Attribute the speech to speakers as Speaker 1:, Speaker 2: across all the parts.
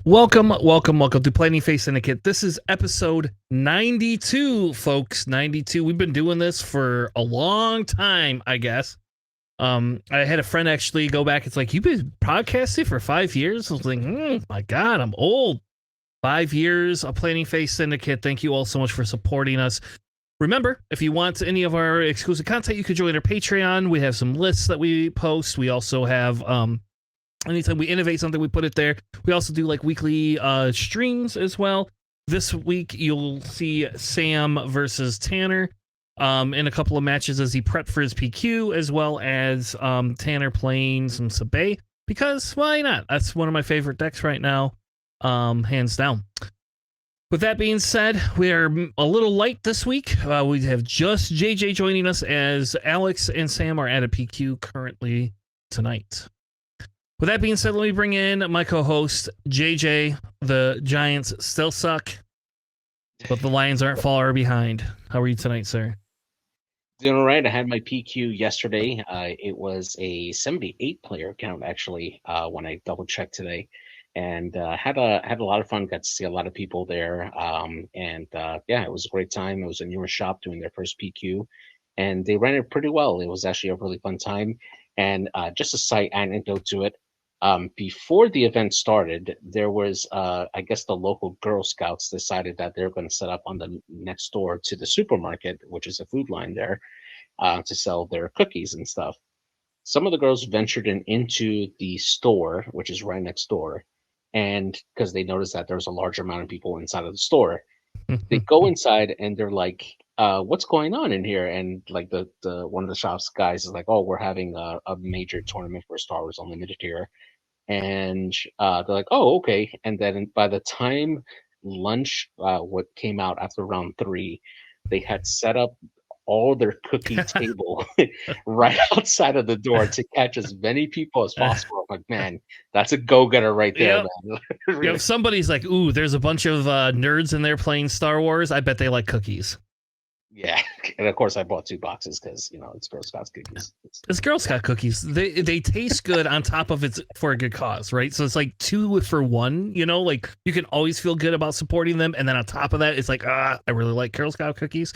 Speaker 1: Welcome to Planning Face Syndicate. This is episode 92, folks. 92. We've been doing this for a long time, I guess. I had a friend actually go back. It's like, you've been podcasting for 5 years? I was like, my God, I'm old. 5 years of Planning Face Syndicate. Thank you all so much for supporting us. Remember, if you want any of our exclusive content, you can join our Patreon. We have some lists that we post. We also have anytime we innovate something, we put it there. We also do like weekly streams as well. This week, you'll see Sam versus Tanner in a couple of matches as he prepped for his PQ, as well as Tanner playing some Sabay, because why not? That's one of my favorite decks right now, hands down. With that being said, we are a little light this week. We have just JJ joining us, as Alex and Sam are at a PQ currently tonight. With that being said, let me bring in my co-host, JJ. The Giants still suck, but the Lions aren't far behind. How are you tonight, sir?
Speaker 2: Doing all right. I had my PQ yesterday. It was a 78 player count, actually, when I double checked today, and had a lot of fun. Got to see a lot of people there, yeah, it was a great time. It was a newer shop doing their first PQ, and they ran it pretty well. It was actually a really fun time. And just a side anecdote to it. Before the event started, there was, I guess, the local Girl Scouts decided that they're going to set up on the next door to the supermarket, which is a food line there, to sell their cookies and stuff. Some of the girls ventured into the store, which is right next door, and because they noticed that there's a large amount of people inside of the store, they go inside and they're like, what's going on in here? And like the one of the shop's guys is like, oh, we're having a major tournament for Star Wars Unlimited here. And they're like, oh, okay. And then by the time lunch, what came out after round 3, they had set up all their cookie table right outside of the door to catch as many people as possible. I'm like, man, that's a go-getter right there, man.
Speaker 1: Really. If somebody's like, ooh, there's a bunch of nerds in there playing Star Wars, I bet they like cookies.
Speaker 2: Yeah, and of course I bought 2 boxes because it's Girl Scout cookies.
Speaker 1: It's Girl Scout cookies. They taste good on top of it's for a good cause, right? So it's like 2 for 1. Like you can always feel good about supporting them, and then on top of that, it's like I really like Girl Scout cookies.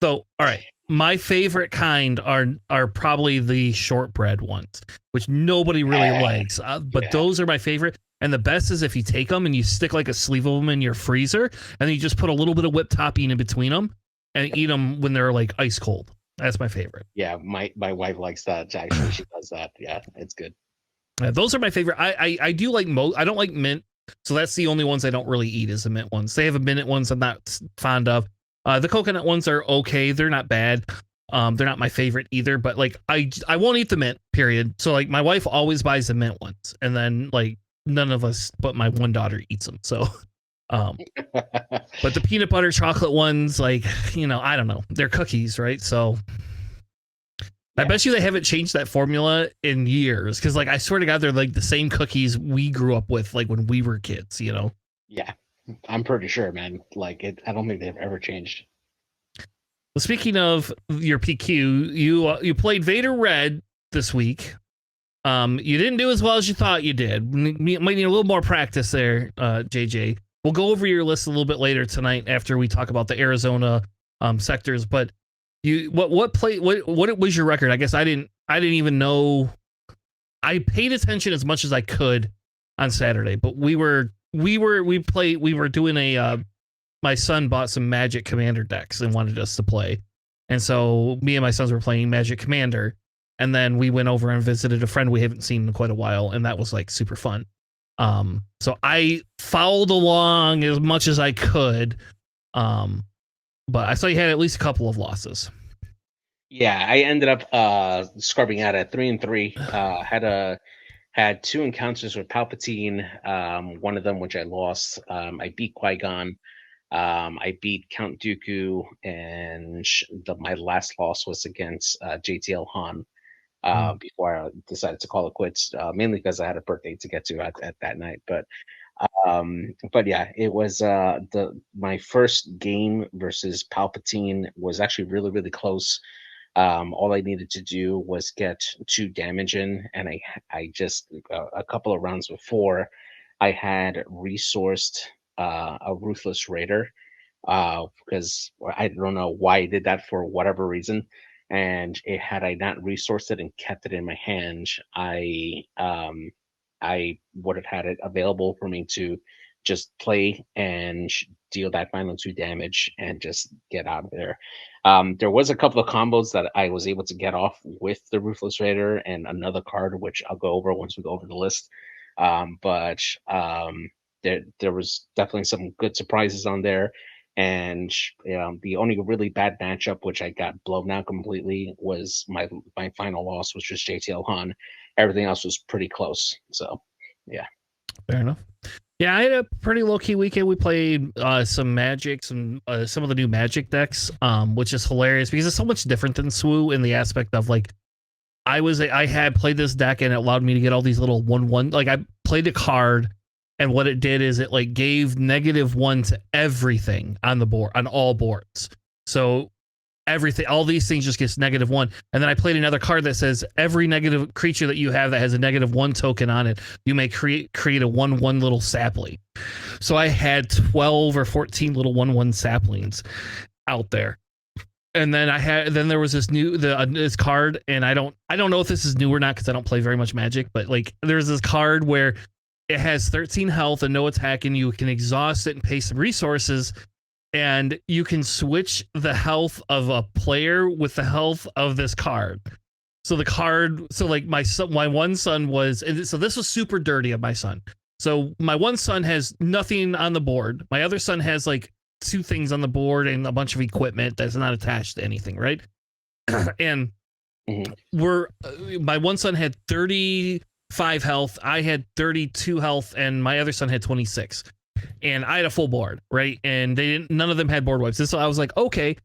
Speaker 1: So all right, my favorite kind are probably the shortbread ones, which nobody really likes, but those are my favorite. And the best is if you take them and you stick like a sleeve of them in your freezer, and then you just put a little bit of whipped topping in between them and eat them when they're like ice cold. That's my favorite.
Speaker 2: Yeah, my wife likes that. Actually, she does that. Yeah, it's good.
Speaker 1: Those are my favorite. I do like I don't like mint, so that's the only ones I don't really eat is the mint ones. They have a mint ones I'm not fond of. The coconut ones are okay. They're not bad. They're not my favorite either. But like I won't eat the mint. Period. So like my wife always buys the mint ones, and then like none of us but my one daughter eats them. So. But the peanut butter chocolate ones, like, I don't know, they're cookies, right? So I bet you they haven't changed that formula in years, because like I swear to God, they're like the same cookies we grew up with, like when we were kids.
Speaker 2: Yeah, I'm pretty sure, man. Like I don't think they've ever changed.
Speaker 1: Well, speaking of your PQ, you played Vader Red this week. You didn't do as well as you thought you did. You might need a little more practice there, JJ. We'll go over your list a little bit later tonight after we talk about the Arizona sectors. But what was your record? I guess I didn't even know. I paid attention as much as I could on Saturday, but we were doing my son bought some Magic Commander decks and wanted us to play, and so me and my sons were playing Magic Commander, and then we went over and visited a friend we haven't seen in quite a while, and that was like super fun. So I followed along as much as I could, but I saw you had at least a couple of losses.
Speaker 2: Yeah, I ended up scrubbing out at 3-3. Had 2 encounters with Palpatine. One of them which I lost. I beat Qui-Gon. I beat Count Dooku, and my last loss was against JTL Han. Before I decided to call it quits, mainly because I had a birthday to get to at that night. But yeah, it was my first game versus Palpatine was actually really, really close. All I needed to do was get 2 damage in, and I just a couple of rounds before I had resourced a Ruthless Raider because I don't know why I did that for whatever reason. And had I not resourced it and kept it in my hand, I would have had it available for me to just play and deal that final 2 damage and just get out of there. There was a couple of combos that I was able to get off with the Ruthless Raider and another card, which I'll go over once we go over the list. But there was definitely some good surprises on there. And the only really bad matchup, which I got blown out completely, was my final loss, which was JTL Han. Everything else was pretty close. So, yeah.
Speaker 1: Fair enough. Yeah, I had a pretty low key weekend. We played some Magic, some of the new Magic decks, which is hilarious because it's so much different than SWU in the aspect of like I had played this deck and it allowed me to get all these little 1/1. Like I played a card, and what it did is it like gave -1 to everything on the board, on all boards. So everything, all these things just gets -1. And then I played another card that says every negative creature that you have that has a -1 token on it, you may create a 1/1 little sapling. So I had 12 or 14 little 1/1 saplings out there. And then there was this this card, and I don't know if this is new or not because I don't play very much Magic, but like there's this card where it has 13 health and no attack, and you can exhaust it and pay some resources, and you can switch the health of a player with the health of this card. So the card, so like my one son was, so this was super dirty of my son. So my one son has nothing on the board. My other son has like 2 things on the board and a bunch of equipment that's not attached to anything, right? And my one son had 35 health, I had 32 health, and my other son had 26. And I had a full board, right? And none of them had board wipes. And so I was like, okay,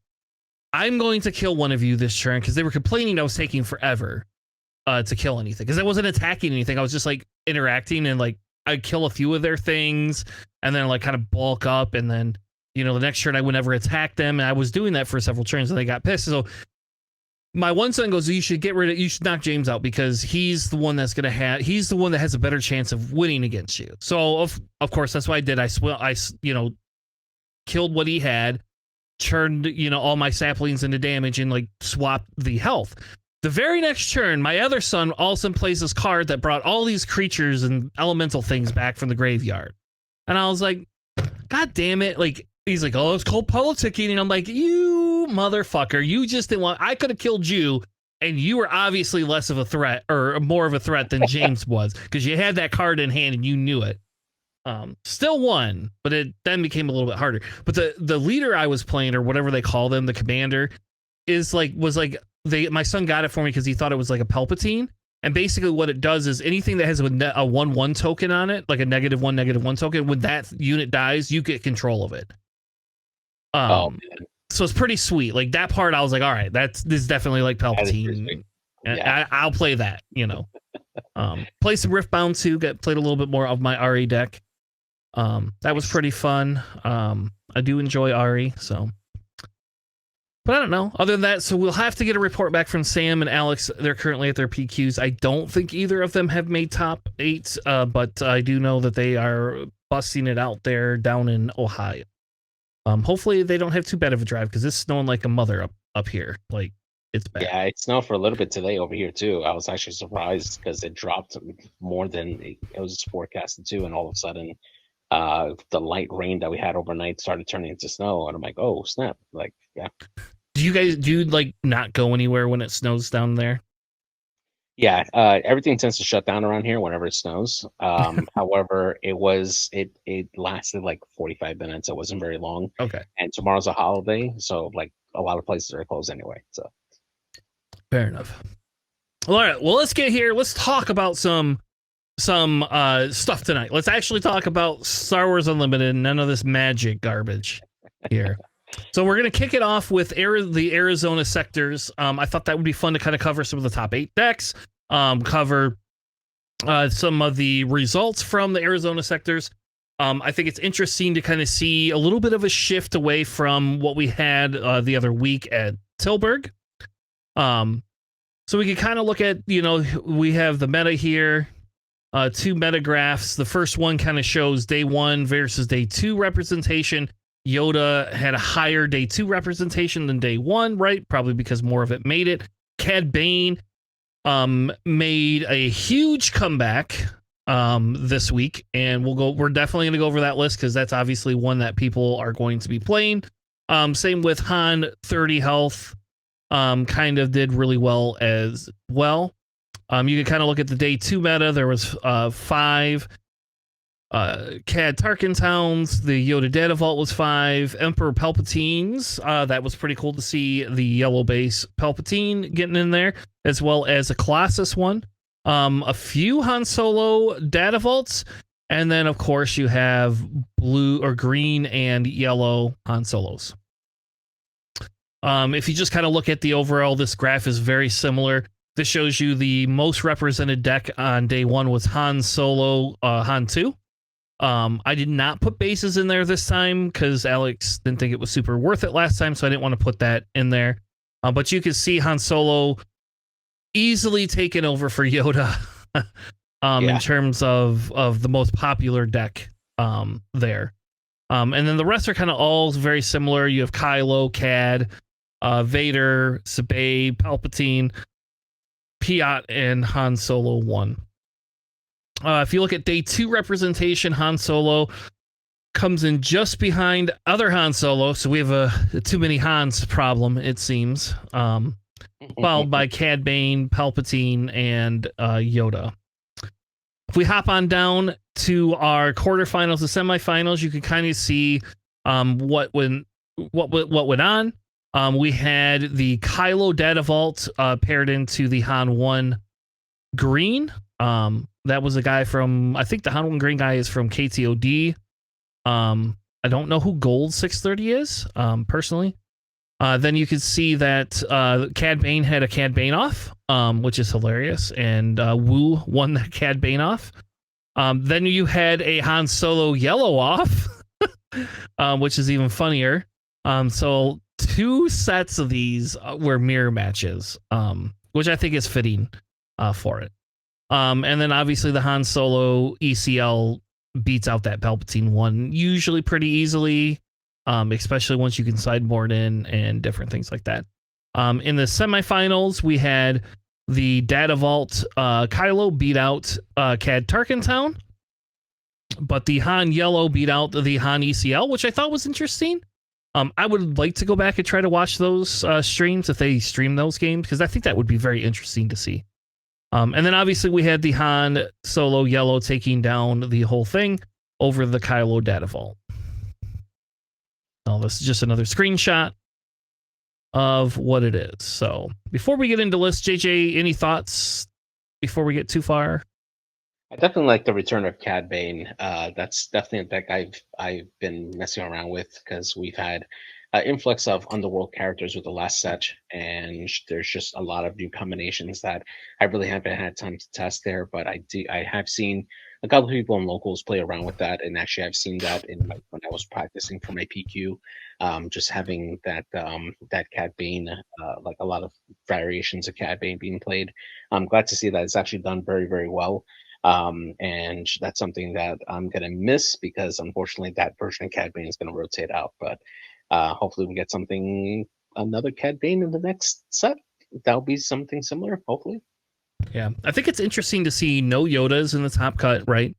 Speaker 1: I'm going to kill one of you this turn, because they were complaining I was taking forever to kill anything, because I wasn't attacking anything. I was just like interacting, and like I'd kill a few of their things and then like kind of bulk up, and then the next turn I would never attack them. And I was doing that for several turns, and they got pissed. So my one son goes, you should knock James out, because he's the one that has a better chance of winning against you. So of course that's what I did. I killed what he had, turned all my saplings into damage, and like swapped the health. The very next turn, my other son also plays this card that brought all these creatures and elemental things back from the graveyard. And I was like, God damn it. Like, he's like, oh, it's called politicking. And I'm like, you motherfucker, you just didn't want, I could have killed you, and you were obviously less of a threat, or more of a threat than James was, because you had that card in hand and you knew it. Still won, but it then became a little bit harder. But the leader I was playing, or whatever they call them, the commander, my son got it for me because he thought it was like a Palpatine. And basically what it does is anything that has a 1/1 token on it, like a -1 token, when that unit dies, you get control of it. So it's pretty sweet. Like that part, I was like, all right, this is definitely like Palpatine. Yeah. I'll play that, play some Riftbound too, played a little bit more of my Ari deck. That was pretty fun. I do enjoy Ari, so. But I don't know. Other than that, so we'll have to get a report back from Sam and Alex. They're currently at their PQs. I don't think either of them have made top 8, but I do know that they are busting it out there down in Ohio. Hopefully they don't have too bad of a drive, because it's snowing like a mother up here. Like, it's bad.
Speaker 2: Yeah, it snowed for a little bit today over here too. I was actually surprised because it dropped more than it was forecasted to, and all of a sudden, the light rain that we had overnight started turning into snow, and I'm like, oh snap! Like, yeah.
Speaker 1: Do you like not go anywhere when it snows down there?
Speaker 2: Yeah, everything tends to shut down around here whenever it snows. However, it lasted like 45 minutes. It wasn't very long.
Speaker 1: Okay.
Speaker 2: And tomorrow's a holiday, so like a lot of places are closed anyway. So
Speaker 1: fair enough. All right. Well, let's get here. Let's talk about some stuff tonight. Let's actually talk about Star Wars Unlimited and none of this Magic garbage here. So we're going to kick it off with the Arizona sectors. I thought that would be fun to kind of cover some of the top 8 decks, cover some of the results from the Arizona sectors. I think it's interesting to kind of see a little bit of a shift away from what we had the other week at Tilburg. So we can kind of look at, we have the meta here. two metagraphs. The first one kind of shows day 1 versus day 2 representation. Yoda had a higher day 2 representation than day 1, right? Probably because more of it made it. Cad Bane made a huge comeback this week, and we're definitely going to go over that list because that's obviously one that people are going to be playing. Same with Han, 30 health, kind of did really well as well. You can kind of look at the day 2 meta. There was 5 Cad Tarkin's Hounds. The Yoda Data Vault was 5. Emperor Palpatine's. That was pretty cool to see the yellow base Palpatine getting in there, as well as a Colossus one. A few Han Solo Data Vaults. And then, of course, you have blue or green and yellow Han Solos. If you just kind of look at the overall, this graph is very similar. This shows you the most represented deck on day 1 was Han Solo, Han 2. I did not put bases in there this time because Alex didn't think it was super worth it last time, so I didn't want to put that in there. But you can see Han Solo easily taken over for Yoda in terms of the most popular deck there. And then the rest are kind of all very similar. You have Kylo, Cad, Vader, Sabine, Palpatine, Piat, and Han Solo 1. If you look at day 2 representation, Han Solo comes in just behind other Han Solo, so we have a too many Hans problem, it seems. Followed by Cad Bane, Palpatine, and Yoda. If we hop on down to our quarterfinals and semifinals, you can kind of see what went on. We had the Kylo Data Vault paired into the Han 1 Green. That was a guy from, I think the Han 1 Green guy is from KTOD. I don't know who Gold 630 is, personally. Then you can see that Cad Bane had a Cad Bane off, which is hilarious, and Wu won that Cad Bane off. Then you had a Han Solo yellow off, which is even funnier. So 2 sets of these were mirror matches, which I think is fitting for it. And then obviously the Han Solo ECL beats out that Palpatine one usually pretty easily, especially once you can sideboard in and different things like that. In the semifinals, we had the Data Vault Kylo beat out Cad Tarkintown, but the Han Yellow beat out the Han ECL, which I thought was interesting. I would like to go back and try to watch those streams if they stream those games, because I think that would be very interesting to see. And then obviously we had the Han Solo Yellow taking down the whole thing over the Kylo Data Vault. Oh, this is just another screenshot of what it is. So before we get into lists, JJ, any thoughts before we get too far?
Speaker 2: I definitely like the return of Cad Bane. That's definitely a deck I've been messing around with because we've had influx of underworld characters with the last set, and there's just a lot of new combinations that I really haven't had time to test there. But I have seen a couple of people in locals play around with that, and actually I've seen that in when I was practicing for my PQ, just having that Cad Bane, like a lot of variations of Cad Bane being played. I'm glad to see that it's actually done very, very well. And that's something that I'm gonna miss because unfortunately that version of Cad Bane is gonna rotate out. But hopefully we get another Cad Bane in the next set. That'll be something similar, hopefully.
Speaker 1: Yeah, I think it's interesting to see no Yodas in the top cut, right?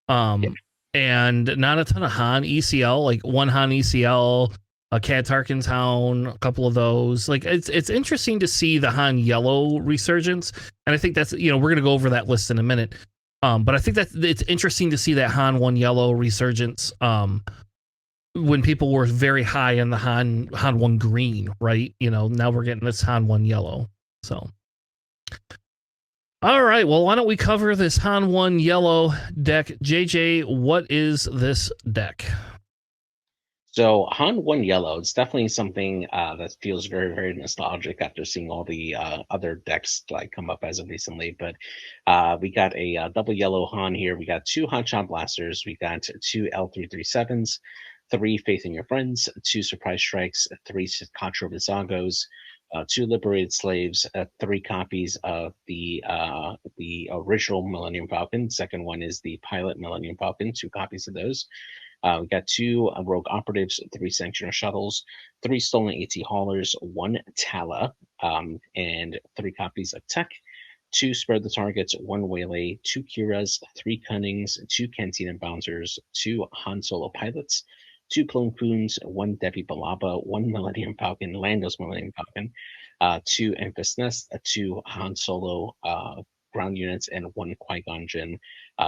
Speaker 1: And not a ton of Han ECL, like one Han ECL, a Cad Tarkin's Hound, a couple of those. Like it's interesting to see the Han Yellow resurgence, and I think that's, we're gonna go over that list in a minute. But I think that it's interesting to see that Han 1 Yellow resurgence. When people were very high on the Han 1 Green, right? Now we're getting this Han 1 Yellow. So, all right. Well, why don't we cover this Han 1 Yellow deck? JJ, what is this deck?
Speaker 2: So Han 1 Yellow, it's definitely something that feels very, very nostalgic after seeing all the other decks like come up as of recently. But we got a double yellow Han here. We got 2 Hotshot Blasters. We got 2 L337s, 3 Faith in Your Friends, 2 Surprise Strikes, 3 Contra Visagos, 2 liberated slaves, 3 copies of the original Millennium Falcon. Second one is the pilot Millennium Falcon, 2 copies of those. We got 2 rogue operatives, 3 sanctioner shuttles, 3 stolen AT haulers, 1 Tala, and 3 copies of tech. 2 spare the targets, 1 waylay, 2 Kiras, 3 cunnings, 2 cantina bouncers, 2 Han Solo pilots, 2 Ploon Poons, 1 Devi Balaba, 1 Millennium Falcon, Lando's Millennium Falcon, 2 Enfys Nest, 2 Han Solo ground units, and 1 Qui-Gon Jinn.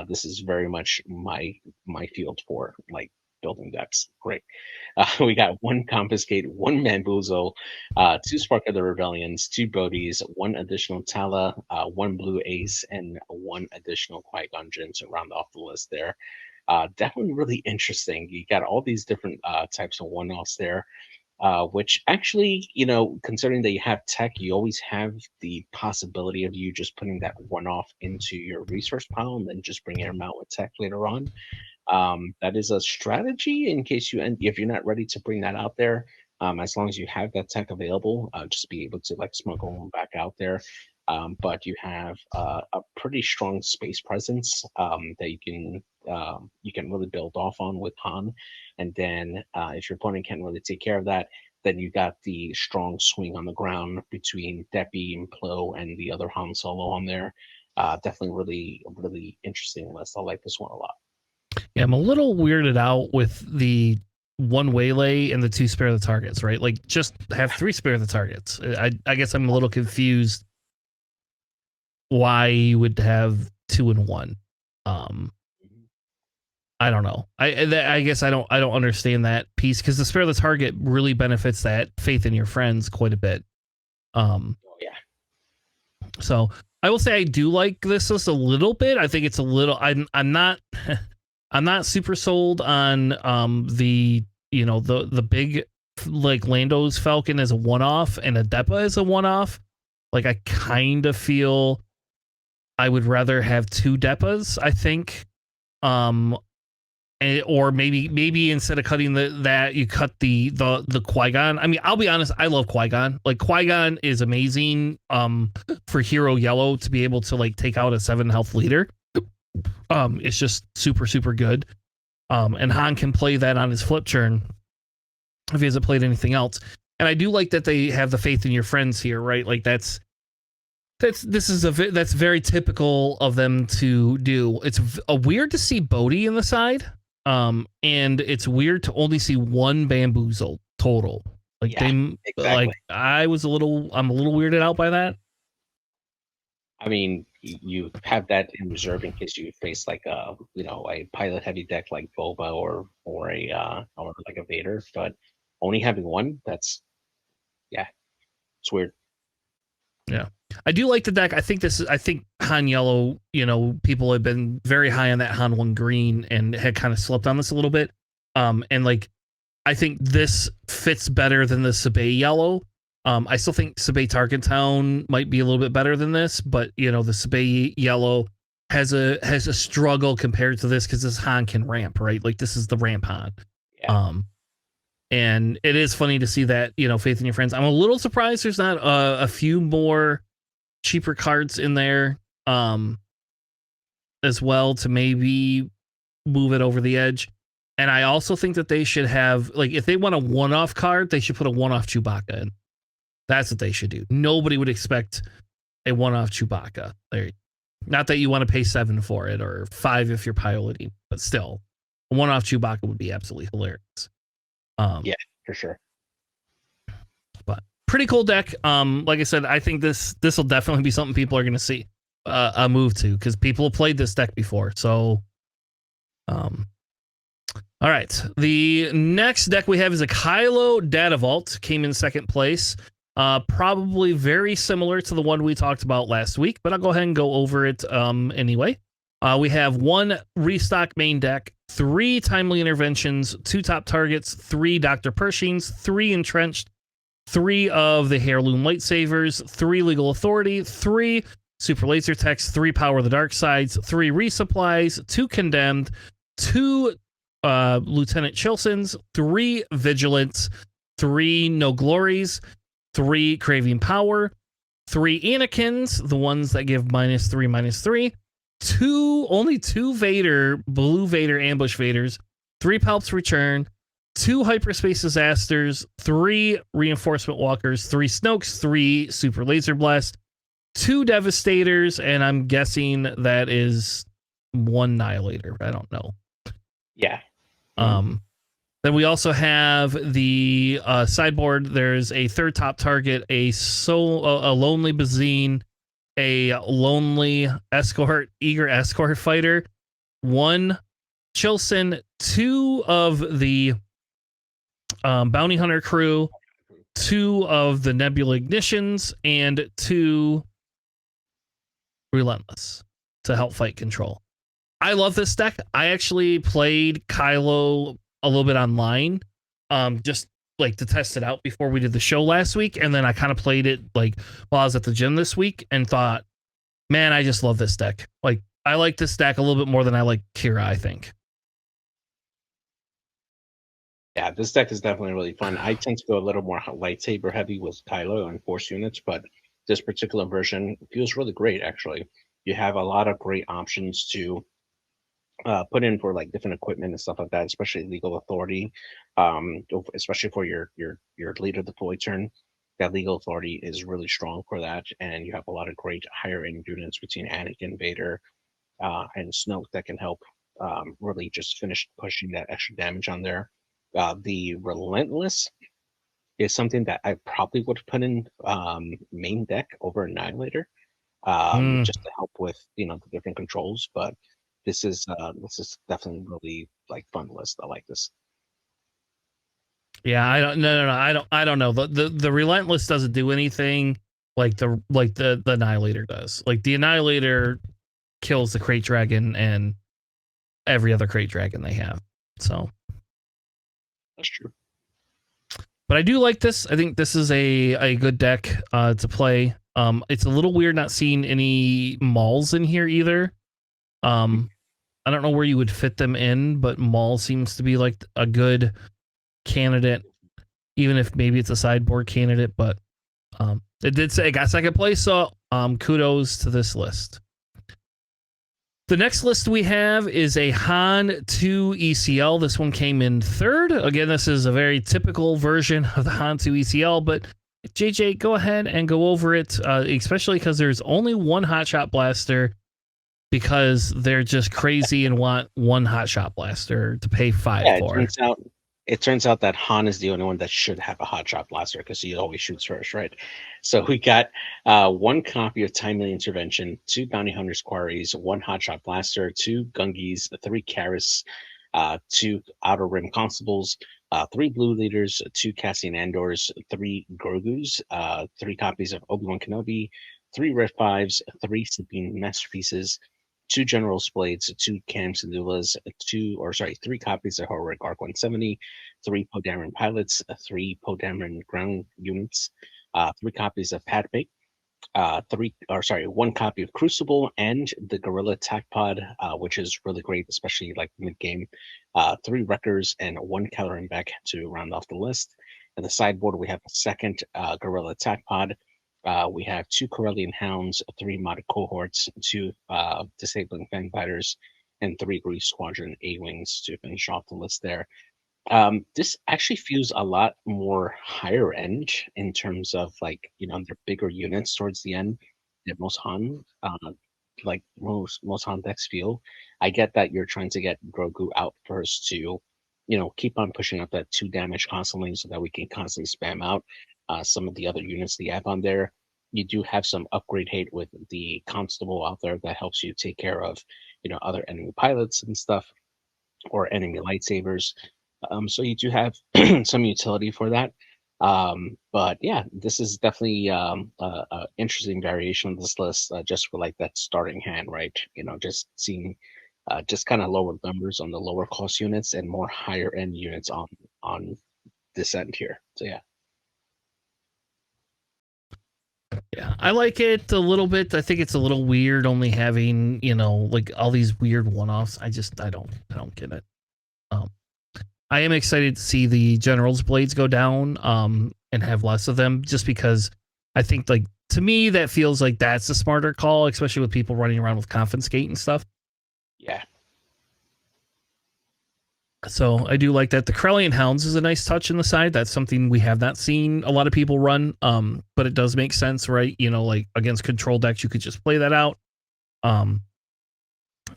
Speaker 2: This is very much my field for like building decks. Great. We got 1 Confiscate, 1 Bamboozle, 2 Spark of the Rebellions, 2 Bodies, 1 additional Tala, 1 Blue Ace, and 1 additional Qui-Gon Jinn to round off the list there. Definitely really interesting. You got all these different types of one-offs there, which actually, considering that you have tech, you always have the possibility of you just putting that one-off into your resource pile and then just bringing them out with tech later on. That is a strategy in case if you're not ready to bring that out there. As long as you have that tech available, just be able to like smuggle them back out there. But you have a pretty strong space presence that you can really build off on with Han. And then if your opponent can't really take care of that, then you got the strong swing on the ground between Deppy and Plo and the other Han Solo on there. Definitely really, really interesting list. I like this one a lot.
Speaker 1: Yeah, I'm a little weirded out with the 1 waylay and the 2 spare the targets, right? Like, just have 3 spare the targets. I guess I'm a little confused why you would have 2 and 1. I don't know. I guess I don't understand that piece, because the spare the target really benefits that faith in your friends quite a bit.
Speaker 2: Yeah.
Speaker 1: So I will say I do like this list a little bit. I think it's a little. I'm not. I'm not super sold on the big like Lando's Falcon as a one-off and a Depa as a one-off. Like, I kind of feel I would rather have 2 Depas, I think. Or maybe instead of cutting that, you cut the Qui-Gon. I mean, I'll be honest, I love Qui-Gon. Like, Qui-Gon is amazing for Hero Yellow to be able to like take out a 7 health leader. It's just super, super good. And Han can play that on his flip turn if he hasn't played anything else. And I do like that they have the faith in your friends here, right? Like, that's very typical of them to do. It's weird to see Bodhi in the side. And it's weird to only see 1 Bamboozle total. Like,
Speaker 2: yeah, exactly.
Speaker 1: like I'm a little weirded out by that.
Speaker 2: I mean, you have that in reserve in case you face like a pilot heavy deck like Boba or like a Vader, but only having 1, it's weird.
Speaker 1: Yeah. I do like the deck. I think Han Yellow, people have been very high on that Han 1 green and had kind of slept on this a little bit. And like, I think this fits better than the Sabay Yellow. I still think Sabay Tarkentown might be a little bit better than this, but the Sabay Yellow has a struggle compared to this because this Han can ramp, right? Like, this is the ramp Han.
Speaker 2: Yeah.
Speaker 1: And it is funny to see that, faith in your friends. I'm a little surprised there's not a few more cheaper cards in there as well to maybe move it over the edge. And I also think that they should have, like, if they want a one-off card, they should put a one-off Chewbacca in. That's what they should do. Nobody would expect a one-off Chewbacca. Not that you want to pay 7 for it or 5 if you're piloting, but still, a one-off Chewbacca would be absolutely hilarious.
Speaker 2: Yeah, for sure.
Speaker 1: But pretty cool deck. Like I said, I think this will definitely be something people are going to see a move to, because people have played this deck before. So, all right. The next deck we have is a Kylo Data Vault. Came in 2nd place. Probably very similar to the one we talked about last week, but I'll go ahead and go over it anyway. We have 1 restock main deck, 3 timely interventions, 2 top targets, 3 Dr. Pershings, 3 entrenched, 3 of the heirloom lightsabers, 3 legal authority, 3 super laser techs, 3 power of the dark sides, 3 resupplies, 2 condemned, 2 Lieutenant Chilsons, 3 vigilance, 3 no glories, 3 Craving Power, 3 Anakins, the ones that give -3/-3, only 2 Vader, Blue Vader Ambush Vaders, 3 Palps Return, 2 Hyperspace Disasters, 3 Reinforcement Walkers, 3 Snokes, 3 Super Laser Blast, 2 Devastators, and I'm guessing that is 1 Annihilator. I don't know.
Speaker 2: Yeah.
Speaker 1: Then we also have the sideboard. There's a third top target, a lonely Bazine, a lonely escort, eager escort fighter, 1 Chilson, 2 of the bounty hunter crew, 2 of the Nebula Ignitions, and 2 Relentless to help fight control. I love this deck. I actually played Kylo a little bit online, just like to test it out before we did the show last week, and then I kind of played it like while I was at the gym this week and thought, man, I just love this deck. Like, I like this deck a little bit more than I like Kira, I think.
Speaker 2: Yeah, this deck is definitely really fun. I tend to go a little more lightsaber heavy with Kylo and Force units, but this particular version feels really great, actually. You have a lot of great options to put in for like different equipment and stuff like that, especially legal authority, especially for your leader deploy turn. That legal authority is really strong for that, and you have a lot of great higher end units between Anakin, Vader, and Snoke that can help really just finish pushing that extra damage on there. The Relentless is something that I probably would put in main deck over Annihilator, just to help with the different controls. But this is definitely really like fun list. I like this.
Speaker 1: Yeah, I don't know. The Relentless doesn't do anything like the Annihilator does. Like, the Annihilator kills the Crate Dragon and every other Crate Dragon they have. So
Speaker 2: that's true.
Speaker 1: But I do like this. I think this is a good deck to play. It's a little weird not seeing any Mauls in here either. I don't know where you would fit them in, but Maul seems to be like a good candidate, even if maybe it's a sideboard candidate. But it did say it got second place, so kudos to this list. The next list we have is a Han 2 ECL. This one came in third. Again, this is a very typical version of the Han 2 ECL, but JJ, go ahead and go over it, especially because there's only one Hotshot Blaster, because they're just crazy and want one Hotshot Blaster to pay 5 for.
Speaker 2: It turns out that Han is the only one that should have a Hotshot Blaster because he always shoots first, right? So we got 1 copy of Timely Intervention, 2 Bounty Hunters Quarries, 1 Hotshot Blaster, 2 Gungis, 3 Karis, 2 Outer Rim Constables, 3 Blue Leaders, 2 Cassian Andors, 3 Grogus, 3 copies of Obi-Wan Kenobi, 3 Red 5s, 3 Sleeping Masterpieces, 2 General's Blades, 2 Cam Sedulas, 3 copies of Heroic Arc 170, 3 Poe Pilots, 3 Poe Dameron Ground Units, 3 copies of Padme, 1 copy of Crucible and the Gorilla Attack Pod, which is really great, especially like mid game. 3 Wreckers and 1 Caloran Back to round off the list. And the sideboard, we have a second Gorilla Attack Pod. We have 2 Corellian Hounds, 3 Modded Cohorts, 2 Disabling Fangfighters, and 3 Grease Squadron A-Wings to finish off the list there. This actually feels a lot more higher end in terms of like, their bigger units towards the end than most Han, most Han decks feel. I get that you're trying to get Grogu out first to, keep on pushing up that 2 damage constantly so that we can constantly spam out some of the other units that you have on there. You do have some upgrade hate with the Constable out there that helps you take care of, other enemy pilots and stuff, or enemy lightsabers. So you do have some utility for that. But yeah, this is definitely an interesting variation of this list, just for like that starting hand, right? Just seeing just kind of lower numbers on the lower cost units and more higher end units on this end here. So yeah.
Speaker 1: Yeah, I like it a little bit. I think it's a little weird only having, like all these weird one-offs. I don't get it. I am excited to see the General's Blades go down. and have less of them, just because I think, like, to me, that feels like that's a smarter call, especially with people running around with Confiscate and stuff.
Speaker 2: Yeah.
Speaker 1: So I do like that. The Corellian Hounds is a nice touch in the side. That's something we have not seen a lot of people run, but it does make sense, right? You know, like against control decks, you could just play that out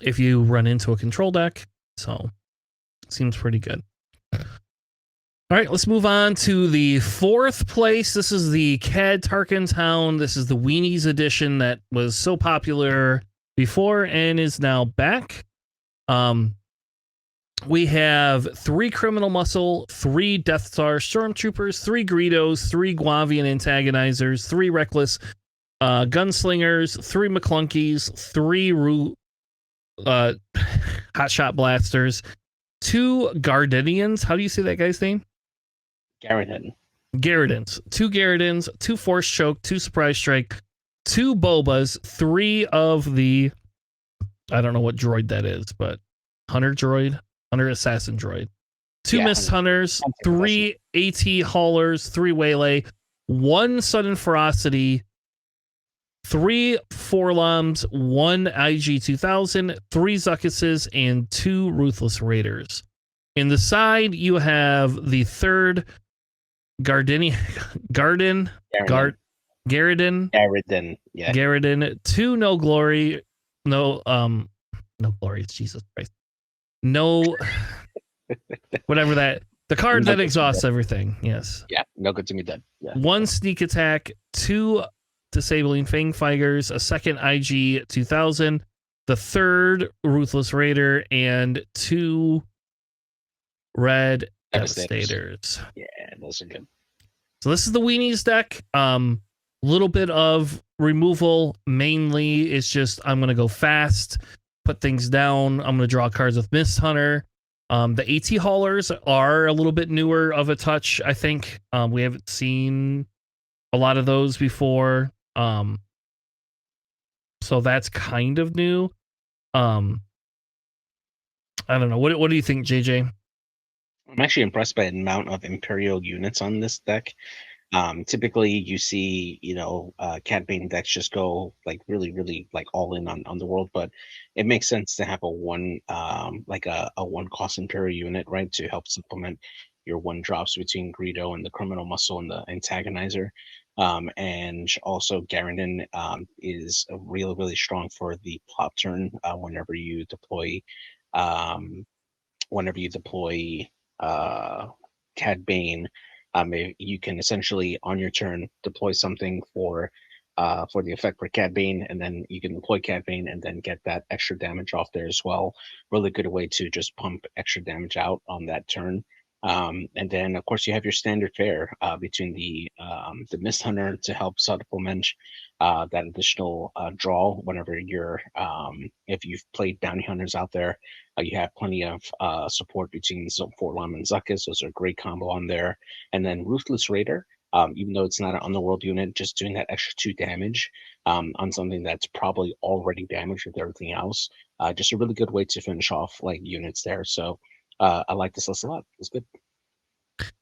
Speaker 1: if you run into a control deck. So seems pretty good. All right, let's move on to the fourth place. This is the Cad Tarkin's Hound. This is the Weenies edition that was so popular before and is now back. We have 3 Criminal Muscle, 3 Death Star Stormtroopers, 3 Greedos, 3 Guavian Antagonizers, 3 Reckless Gunslingers, 3 McClunkies, 3 Hotshot Blasters, 2 Gardenians. How do you say that guy's name? Garridans. 2 Garridans, 2 Force Choke, 2 Surprise Strike, 2 Bobas, 3 of the, I don't know what droid that is, but Hunter Assassin droid, 2 Mist Hunters, 3 AT Haulers, 3 Waylay, 1 Sudden Ferocity, 3 Forloms, 1 IG 2000, 3 Zuckuses, and 2 Ruthless Raiders. In the side, you have the 3rd Garden, 2 No Glory, no Glory, Jesus Christ. No, whatever that, the card that exhausts everything. Yes.
Speaker 2: Yeah, no good to me dead. Yeah.
Speaker 1: 1 Sneak Attack, 2 Disabling Fang Fighters, a 2nd IG 2000, the 3rd Ruthless Raider, and 2 Red Devastators.
Speaker 2: Yeah, those are good.
Speaker 1: So this is the Weenies deck. Little bit of removal. Mainly, it's just I'm going to go fast, put things down. I'm going to draw cards with Mist Hunter. The AT Haulers are a little bit newer of a touch, I think. We haven't seen a lot of those before. So that's kind of new. I don't know. What do you think, JJ?
Speaker 2: I'm actually impressed by the amount of Imperial units on this deck. Typically you see, Cad Bane decks just go like really like all in on the world, but it makes sense to have a one cost Imperial unit, right, to help supplement your 1 drops between Greedo and the Criminal Muscle and the Antagonizer. And also Garridan is really strong for the plot turn whenever you deploy Cad Bane. You can essentially on your turn deploy something for the effect for Cad Bane, and then you can deploy Cad Bane and then get that extra damage off there as well. Really good way to just pump extra damage out on that turn. And then of course you have your standard fare between the Mist Hunter to help supplement that additional draw whenever you're if you've played bounty hunters out there. You have plenty of support between Forlom and Zuckuss. Those are a great combo on there. And then Ruthless Raider, even though it's not an underworld unit, just doing that extra 2 damage on something that's probably already damaged with everything else. Just a really good way to finish off like units there. So I like this list a lot. It's good.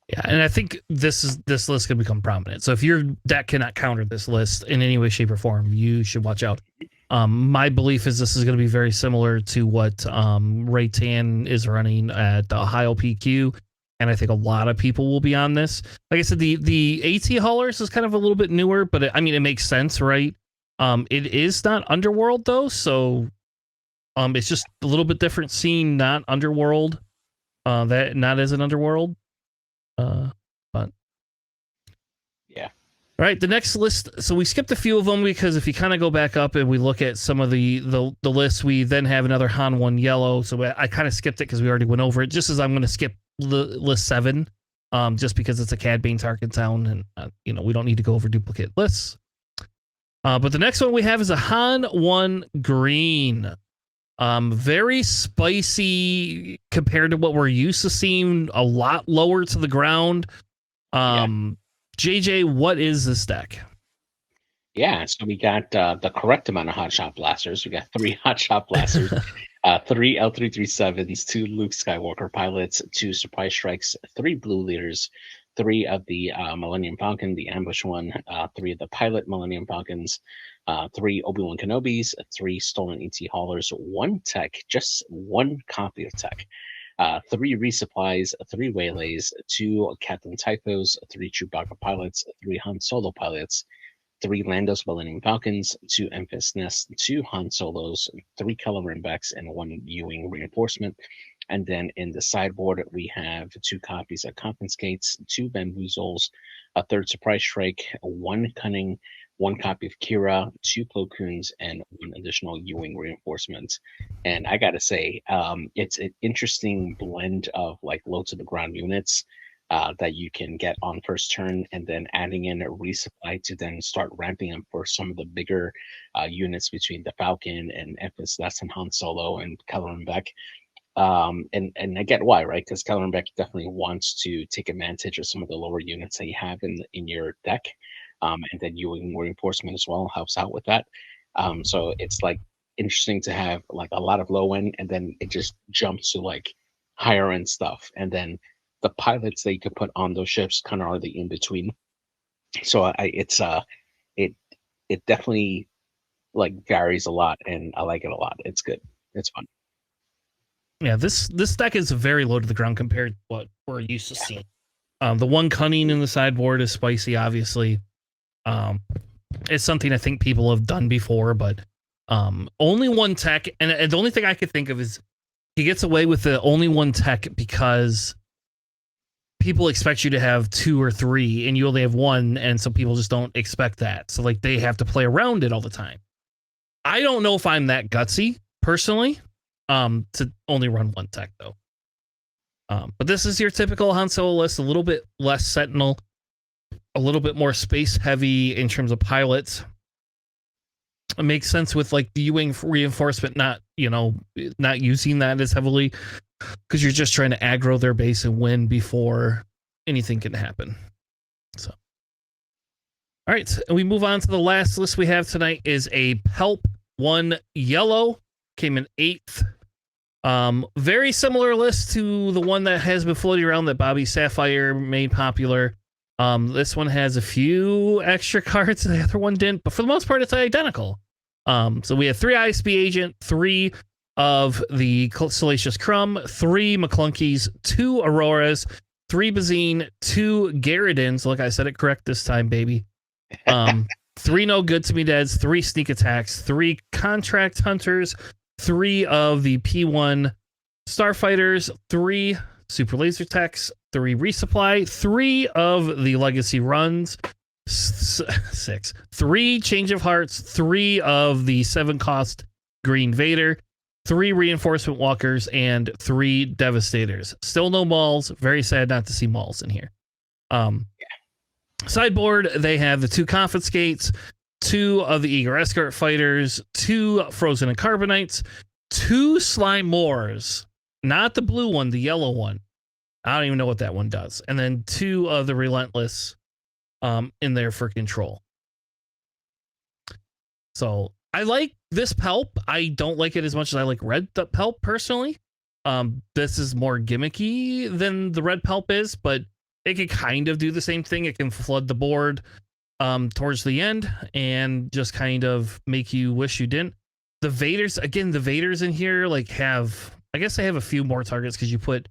Speaker 1: Yeah, and I think this list can become prominent. So if your deck cannot counter this list in any way, shape, or form, you should watch out. My belief is this is going to be very similar to what Ray Tan is running at the Ohio PQ, and I think a lot of people will be on this. Like I said, the AT Haulers is kind of a little bit newer, but it makes sense, right? It is not Underworld though, so it's just a little bit different scene, not Underworld. That not as an Underworld. But
Speaker 2: yeah.
Speaker 1: All right, the next list. So we skipped a few of them because if you kind of go back up and we look at some of the lists, we then have another Han 1 yellow. So I kind of skipped it because we already went over it. Just as I'm going to skip list 7, just because it's a Cad Bane Tarkin Town, and we don't need to go over duplicate lists. But the next one we have is a Han 1 green. Very spicy compared to what we're used to seeing, a lot lower to the ground. JJ, what is this deck?
Speaker 2: Yeah, so we got the correct amount of Hotshot Blasters. We got 3 Hotshot Blasters, 3 L337s, 2 Luke Skywalker pilots, 2 Surprise Strikes, 3 Blue Leaders, 3 of the Millennium Falcon, the ambush one, 3 of the pilot Millennium Falcons, 3 Obi-Wan Kenobis, 3 stolen ET haulers, 1 tech, just 1 copy of tech, 3 resupplies, 3 waylays, 2 Captain Typhos, 3 Chewbacca pilots, 3 Han Solo pilots, 3 Landos Millennium Falcons, 2 Enfys Nest, 2 Han Solos, 3 Kylo Becks, and 1 U-wing reinforcement. And then in the sideboard, we have 2 copies of Confiscates, 2 Bamboozles, a 3rd Surprise Strike, 1 Cunning, 1 copy of Kira, 2 Plo Koons, and 1 additional U-wing reinforcement. And I gotta say, it's an interesting blend of like low to the ground units that you can get on first turn, and then adding in a resupply to then start ramping them for some of the bigger units between the Falcon and Enfys Nest and Han Solo and Kylo Beck. And I get why, right? Because Kylo Beck definitely wants to take advantage of some of the lower units that you have in your deck, and then Ewing reinforcement as well helps out with that. So it's like interesting to have like a lot of low end, and then it just jumps to like higher end stuff, and then the pilots that you could put on those ships kind of are the in between. So it definitely like varies a lot, and I like it a lot. It's good. It's fun.
Speaker 1: Yeah, this deck is very low to the ground compared to what we're used to seeing. The 1 Cunning in the sideboard is spicy, obviously. It's something I think people have done before, but only 1 tech, and the only thing I could think of is he gets away with the only 1 tech because people expect you to have 2 or 3, and you only have 1, and so people just don't expect that. So like they have to play around it all the time. I don't know if I'm that gutsy personally, to only run 1 tech though. But this is your typical Han Solo list, a little bit less Sentinel, a little bit more space heavy in terms of pilots. It makes sense with like the U-wing reinforcement not using that as heavily, because you're just trying to aggro their base and win before anything can happen. So, all right, and we move on to the last list we have tonight is a Pelp 1 yellow, came in 8th. Very similar list to the one that has been floating around that Bobby Sapphire made popular. This one has a few extra cards, the other one didn't, but for the most part, it's identical. So we have 3 ISB Agent, 3 of the Salacious Crumb, 3 McClunkies, 2 Auroras, 3 Bazine, 2 Garridins. Look, I said it correct this time, baby. 3 No Good to Me Deads, 3 Sneak Attacks, 3 Contract Hunters, 3 of the P1 Starfighters, 3 Super Laser Techs, 3 Resupply, 3 of the Legacy Runs, 6, 3 Change of Hearts, 3 of the 7 cost Green Vader, 3 Reinforcement Walkers, and 3 Devastators. Still no Mauls. Very sad not to see Mauls in here. Sideboard, they have the 2 Confiscates, 2 of the Eager Escort Fighters, 2 Frozen and Carbonites, 2 Slime Moors, not the blue one, the yellow one. I don't even know what that one does. And then 2 of the Relentless in there for control. So I like this Pelp. I don't like it as much as I like red Pelp personally. This is more gimmicky than the red Pelp is, but it can kind of do the same thing. It can flood the board towards the end and just kind of make you wish you didn't. The Vaders, again, the Vaders in here like have, I guess they have a few more targets because you put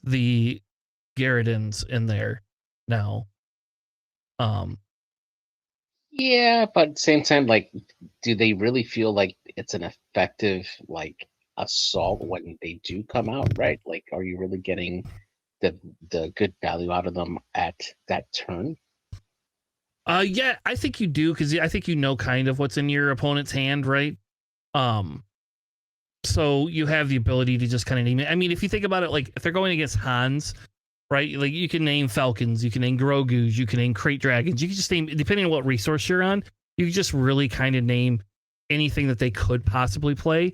Speaker 1: the Garridins in there now.
Speaker 2: Yeah, but at the same time, like, do they really feel like it's an effective like assault when they do come out, right? Like, are you really getting the good value out of them at that turn?
Speaker 1: Yeah, I think you do, because I think you know kind of what's in your opponent's hand, right? So you have the ability to just kind of name it. I mean, if you think about it, like if they're going against Hans, right? Like you can name Falcons, you can name Grogu's, you can name Crate Dragons, you can just name, depending on what resource you're on, you can just really kind of name anything that they could possibly play,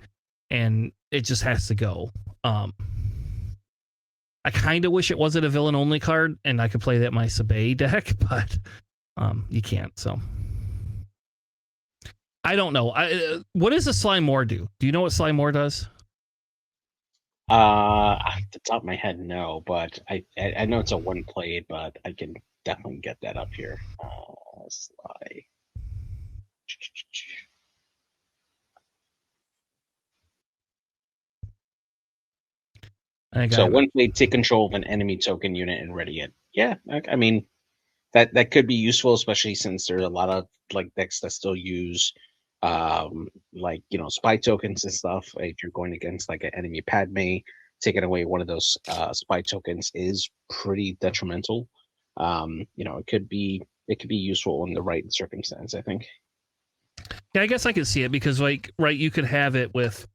Speaker 1: and it just has to go. I kind of wish it wasn't a villain only card and I could play that in my Sabay deck, but you can't. So I don't know. What does a Slime Moor do? Do you know what Slime Moor does?
Speaker 2: Off the top of my head, no, but I know it's a one played, but I can definitely get that up here. Sly.
Speaker 1: I
Speaker 2: So
Speaker 1: got it.
Speaker 2: one played, take control of an enemy token unit and ready it. Yeah, I mean that could be useful, especially since there's a lot of like decks that still use like spy tokens and stuff. If you're going against like an enemy Padme, taking away one of those spy tokens is pretty detrimental. It could be useful in the right circumstance, I think.
Speaker 1: Yeah, I guess I could see it because, like, right, you could have it with,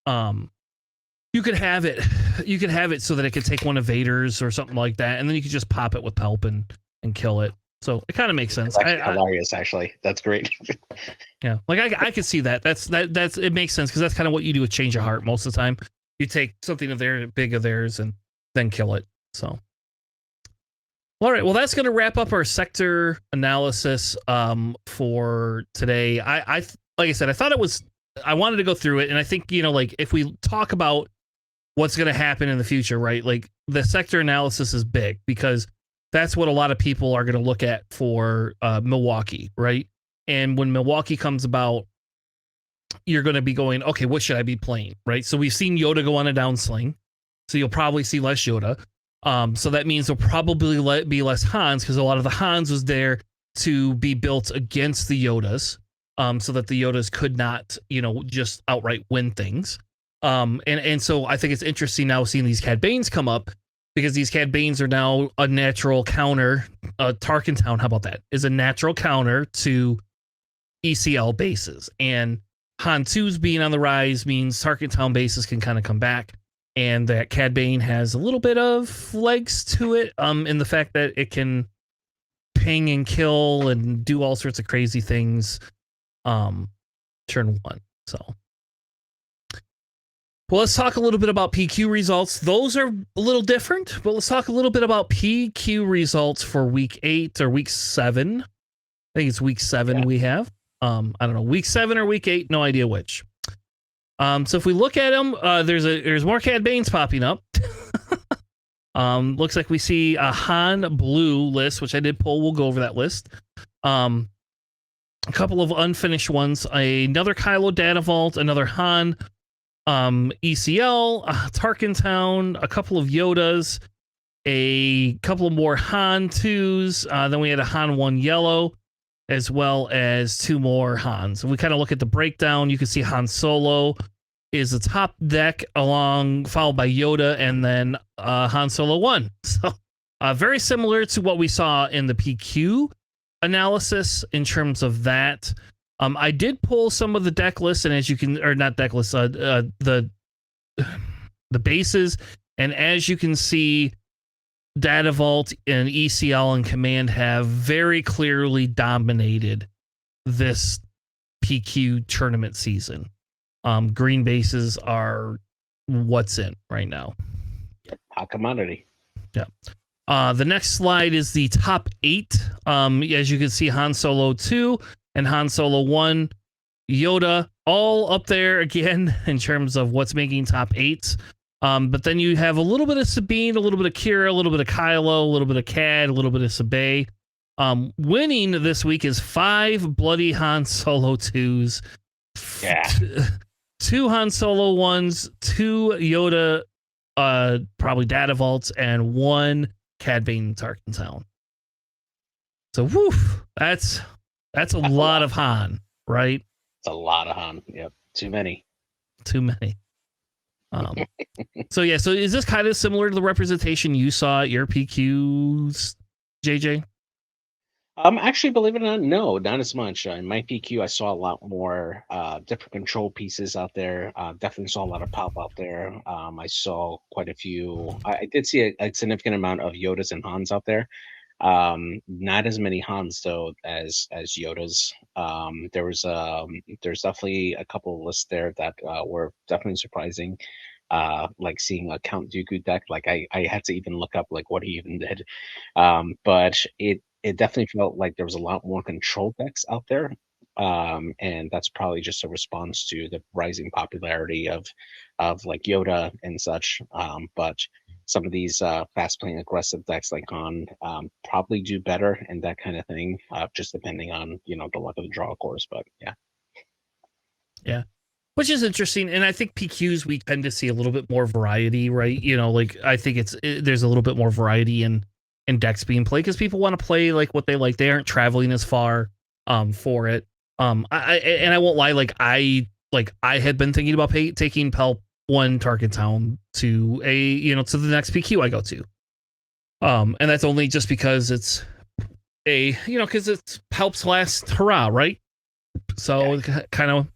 Speaker 1: you could have it so that it could take one of Vader's or something like that, and then you could just pop it with Pelp and kill it. So it kind of makes sense.
Speaker 2: It's actually hilarious, actually. That's great.
Speaker 1: Yeah, like I could see that. That's it makes sense because that's kind of what you do with Change of Heart most of the time. You take something of their big of theirs and then kill it. So, all right. Well, that's going to wrap up our sector analysis for today. I like I said, I thought it was. I wanted to go through it, and I think like if we talk about what's going to happen in the future, right? Like the sector analysis is big because that's what a lot of people are going to look at for Milwaukee, right? And when Milwaukee comes about, you're going to be going, okay, what should I be playing, right? So we've seen Yoda go on a downsling, so you'll probably see less Yoda. So that means there'll probably be less Hans because a lot of the Hans was there to be built against the Yodas, so that the Yodas could not, just outright win things. And so I think it's interesting now seeing these Cad Banes come up because these Cad Banes are now a natural counter. Tarkin Town, how about that? Is a natural counter to ECL bases. And Han 2's being on the rise means Tarkin Town bases can kind of come back. And that Cad Bane has a little bit of legs to it, in the fact that it can ping and kill and do all sorts of crazy things turn one. So, well, let's talk a little bit about PQ results. Those are a little different, but let's talk a little bit about PQ results for week 8 or week 7. I think it's week 7
Speaker 2: Yeah.
Speaker 1: we have. I don't know, week 7 or week 8, no idea which. So if we look at them, there's more Cad Banes popping up. Looks like we see a Han Blue list, which I did pull. We'll go over that list. A couple of unfinished ones. Another Kylo Data Vault, another Han ECL, Tarkin Town, a couple of Yodas, a couple of more Han 2s. Then we had a Han 1 Yellow, as well as 2 more Hans. And we kind of look at the breakdown. You can see Han Solo is the top deck, followed by Yoda, and then Han Solo 1. So very similar to what we saw in the PQ analysis in terms of that. I did pull some of the deck lists, and as you can, or not deck lists, the bases, and as you can see, Data Vault and ECL and Command have very clearly dominated this PQ tournament season. Green bases are what's in right now.
Speaker 2: Hot commodity.
Speaker 1: Yeah. The next slide is the top 8. As you can see, Han Solo 2 and Han Solo 1, Yoda, all up there again in terms of what's making top 8s. But then you have a little bit of Sabine, a little bit of Kira, a little bit of Kylo, a little bit of Cad, a little bit of Sabay. Winning this week is 5 bloody Han Solo 2s.
Speaker 2: Yeah.
Speaker 1: 2 Han Solo 1s, 2 Yoda, probably Data Vaults, and 1 Cad Bane Tarkin Town. So, woof, that's a lot of Han, right?
Speaker 2: It's a lot of Han. Yep. Too many.
Speaker 1: So yeah, so is this kind of similar to the representation you saw at your PQs, JJ?
Speaker 2: Actually, believe it or not, no, not as much. In my PQ, I saw a lot more different control pieces out there. Definitely saw a lot of pop out there. I saw quite a few. I did see a significant amount of Yodas and Hans out there. Not as many Hans though as Yodas. There's definitely a couple of lists there that were definitely surprising. Like seeing a Count Dooku deck, like I had to even look up like what he even did. But it definitely felt like there was a lot more control decks out there. and that's probably just a response to the rising popularity of like Yoda and such. But some of these fast playing aggressive decks like Han probably do better and that kind of thing, just depending on the luck of the draw, of course. But yeah.
Speaker 1: Yeah. Which is interesting, and I think PQs we tend to see a little bit more variety, right? Like I think there's a little bit more variety in decks being played because people want to play like what they like. They aren't traveling as far for it. I won't lie, I had been thinking about taking Pelp 1 Target Town to to the next PQ I go to. And that's only just because it's because it's Pelp's last hurrah, right? So it kind of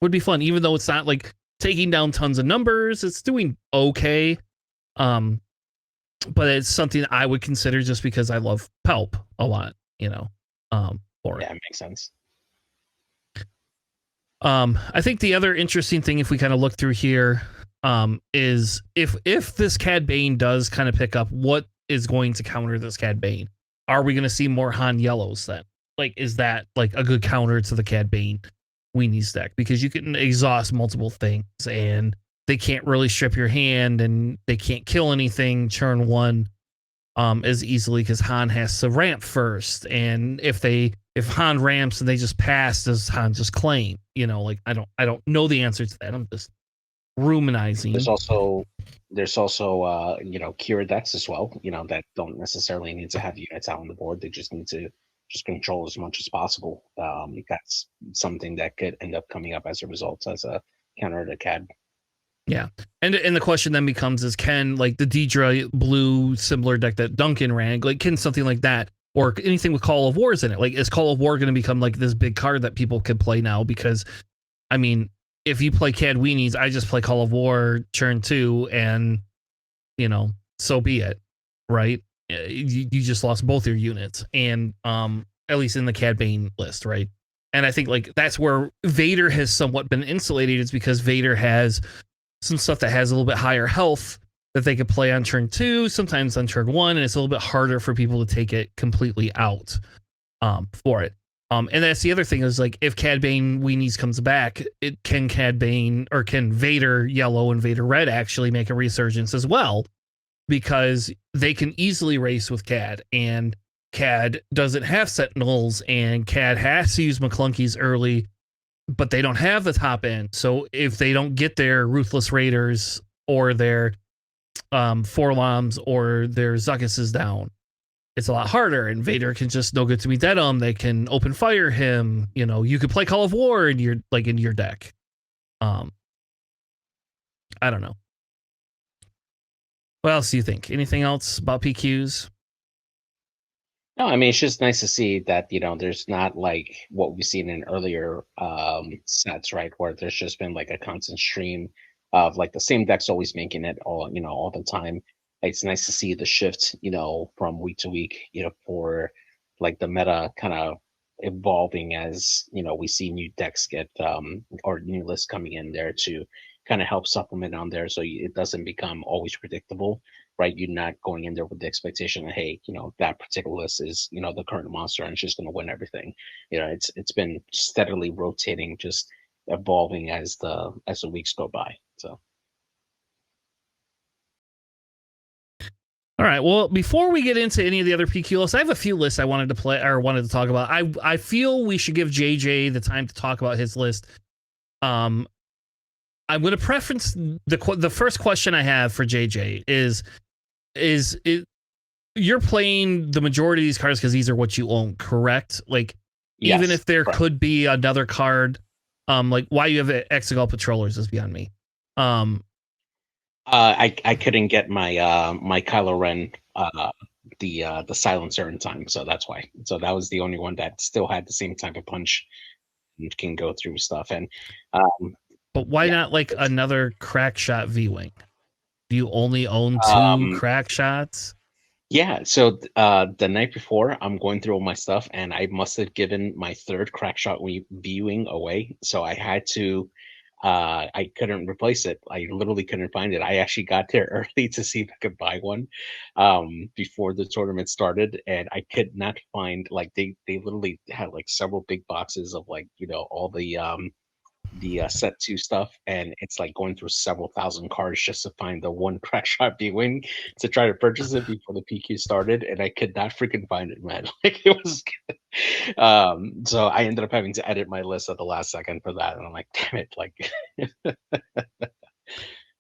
Speaker 1: would be fun, even though it's not like taking down tons of numbers. It's doing okay. But it's something I would consider just because I love Pelp a lot, for it.
Speaker 2: Yeah, it makes sense.
Speaker 1: I think the other interesting thing, if we kind of look through here, is if this Cad Bane does kind of pick up, what is going to counter this Cad Bane? Are we going to see more Han Yellows then? Like, is that like a good counter to the Cad Bane Weenies deck? Because you can exhaust multiple things and they can't really strip your hand and they can't kill anything turn 1 as easily because Han has to ramp first. And if Han ramps and they just pass, does Han just claim? I don't know the answer to that. I'm just ruminizing.
Speaker 2: There's also cure decks as well, that don't necessarily need to have units out on the board. They just need to just control as much as possible. That's something that could end up coming up as a result as a counter to CAD.
Speaker 1: Yeah. And the question then becomes is can like the Deidre blue similar deck that Duncan ran, like can something like that or anything with Call of Wars in it? Like is Call of War going to become like this big card that people can play now? Because I mean, if you play Cad Weenies, I just play Call of War turn 2 and so be it. Right? You just lost both your units and at least in the Cad Bane list, right? And I think like that's where Vader has somewhat been insulated, is because Vader has some stuff that has a little bit higher health that they could play on turn 2, sometimes on turn 1, and it's a little bit harder for people to take it completely out for it. And that's the other thing is like if Cad Bane Weenies comes back, can Vader Yellow and Vader Red actually make a resurgence as well? Because they can easily race with Cad, and Cad doesn't have Sentinels, and Cad has to use McClunkies early, but they don't have the top end. So if they don't get their Ruthless Raiders or their Forloms or their Zuckuses down, it's a lot harder. And Vader can just no good to me dead him. They can open fire him. You could play Call of War in your deck. I don't know. What else do you think? Anything else about PQs?
Speaker 2: No, I mean, it's just nice to see that, there's not like what we've seen in earlier sets, right? Where there's just been like a constant stream of like the same decks always making it all the time. It's nice to see the shift, from week to week, for like the meta kind of evolving as, we see new decks get or new lists coming in there to kind of help supplement on there so it doesn't become always predictable, right? You're not going in there with the expectation that, hey, that particular list is, the current monster and it's just going to win everything. It's been steadily rotating, just evolving as the weeks go by. So.
Speaker 1: All right. Well, before we get into any of the other PQ lists, I have a few lists I wanted to talk about. I feel we should give JJ the time to talk about his list. I'm going to preference the first question I have for JJ is you're playing the majority of these cards because these are what you own, correct? Like, yes, even if there could be another card, like why you have Exegol Patrollers is beyond me.
Speaker 2: I couldn't get my my Kylo Ren the silencer in time, so that's why. So that was the only one that still had the same type of punch and can go through stuff. And
Speaker 1: but why not like another crack shot V-Wing? Do you only own 2 crack shots?
Speaker 2: Yeah, so the night before, I'm going through all my stuff, and I must have given my 3rd crack shot V-Wing away. So I had to I couldn't replace it. I literally couldn't find it. I actually got there early to see if I could buy one before the tournament started, and I could not find like they literally had like several big boxes of like all the set two stuff, and it's like going through several thousand cards just to find the one crack shot B-wing to try to purchase it before the PQ started, and I could not freaking find it, man. Like it was so I ended up having to edit my list at the last second for that, and I'm like, damn it, like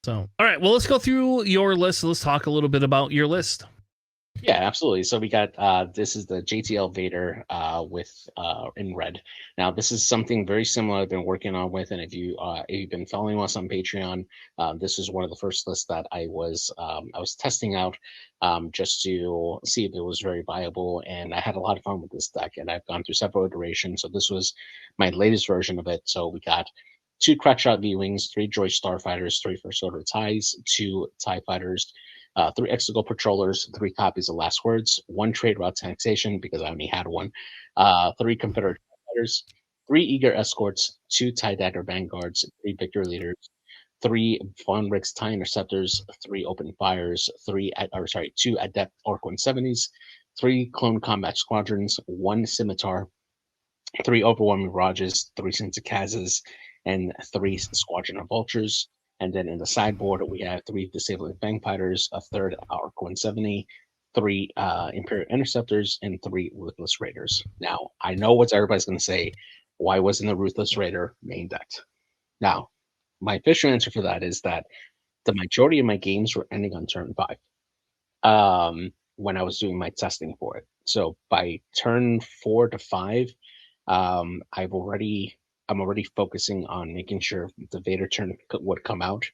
Speaker 1: So, all right, well, let's go through your list. Let's talk a little bit about your list.
Speaker 2: yeah, absolutely. So we got this is the JTL Vader with in red. Now this is something very similar I've been working on with, and if you've been following us on Patreon, this is one of the first lists that I was testing out just to see if it was very viable, and I had a lot of fun with this deck, and I've gone through several iterations. So this was my latest version of it. So we got 2 Crackshot V-Wings, 3 Droid Starfighters, 3 First Order TIEs, 2 TIE Fighters, 3 Exegol Patrollers, 3 copies of Last Words, 1 Trade Route Taxation because I only had one, 3 Confederate Fighters, 3 Eager Escorts, 2 TIE Dagger Vanguards, 3 Victory Leaders, 3 Von Rix TIE Interceptors, 3 Open Fires, 2 Adept Orc 170s, 3 Clone Combat Squadrons, 1 Scimitar, 3 Overwhelming Mirages, 3 Sensicazes, and 3 Squadron of Vultures. And then in the sideboard, we have 3 Disabling Fang Fighters, a 3rd Arc 170, 3 Imperial Interceptors, and 3 Ruthless Raiders. Now, I know what everybody's going to say. Why wasn't the Ruthless Raider main decked? Now, my official answer for that is that the majority of my games were ending on turn 5 when I was doing my testing for it. So by turn 4 to 5, I'm already focusing on making sure the Vader turn would come out,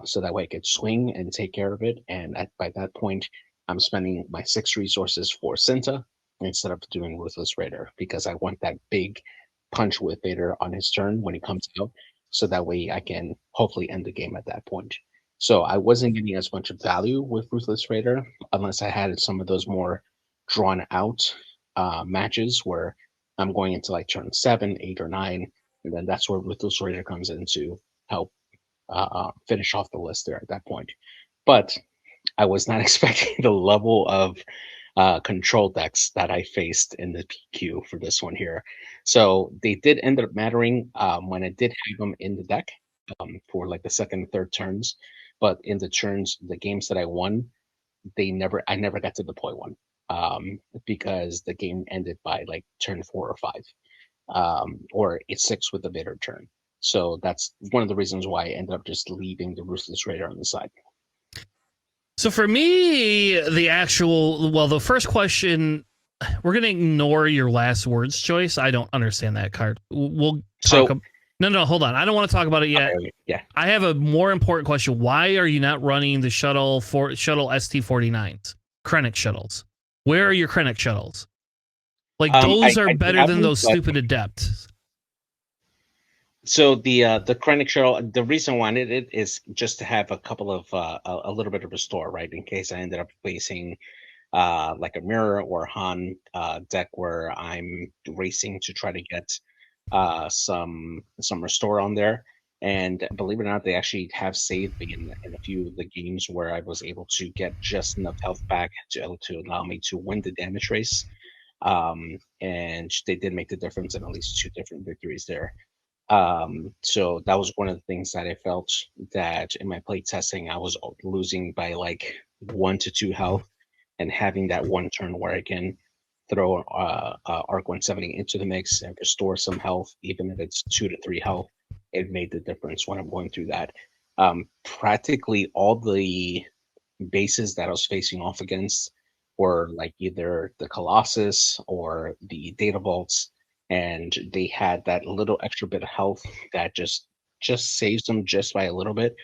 Speaker 2: so that way I could swing and take care of it. And by that point, I'm spending my 6 resources for Cinta instead of doing Ruthless Raider because I want that big punch with Vader on his turn when he comes out, so that way I can hopefully end the game at that point. So I wasn't getting as much value with Ruthless Raider unless I had some of those more drawn out matches where I'm going into like turn 7, 8, or 9, and then that's where Ruthless Raider comes in to help finish off the list there at that point. But I was not expecting the level of control decks that I faced in the PQ for this one here. So they did end up mattering when I did have them in the deck for like the second and third turns. But in the games that I won, I never got to deploy one because the game ended by like turn 4 or 5, or it's 6 with the Vader turn. So that's one of the reasons why I ended up just leaving the Ruthless Raider on the side.
Speaker 1: So for me, the first question, we're going to ignore your Last Words choice. I don't understand that card. We'll talk. No, hold on. I don't want to talk about it yet.
Speaker 2: Okay, yeah.
Speaker 1: I have a more important question. Why are you not running the shuttle ST-49s, Krennic shuttles? Where are your Krennic shuttles? Like those are better than those stupid Adepts.
Speaker 2: So the Krennic shuttle, the reason I wanted it is just to have a couple of a little bit of restore, right? In case I ended up facing like a Mirror or Han deck where I'm racing to try to get some restore on there. And believe it or not, they actually have saved me in a few of the games where I was able to get just enough health back to allow me to win the damage race. And they did make the difference in at least 2 different victories there. So that was one of the things that I felt that in my play testing, I was losing by like 1 to 2 health, and having that one turn where I can throw Arc 170 into the mix and restore some health, even if it's 2 to 3 health, it made the difference when I'm going through that. Practically all the bases that I was facing off against were like either the Colossus or the Data Vaults, and they had that little extra bit of health that just saves them just by a little bit.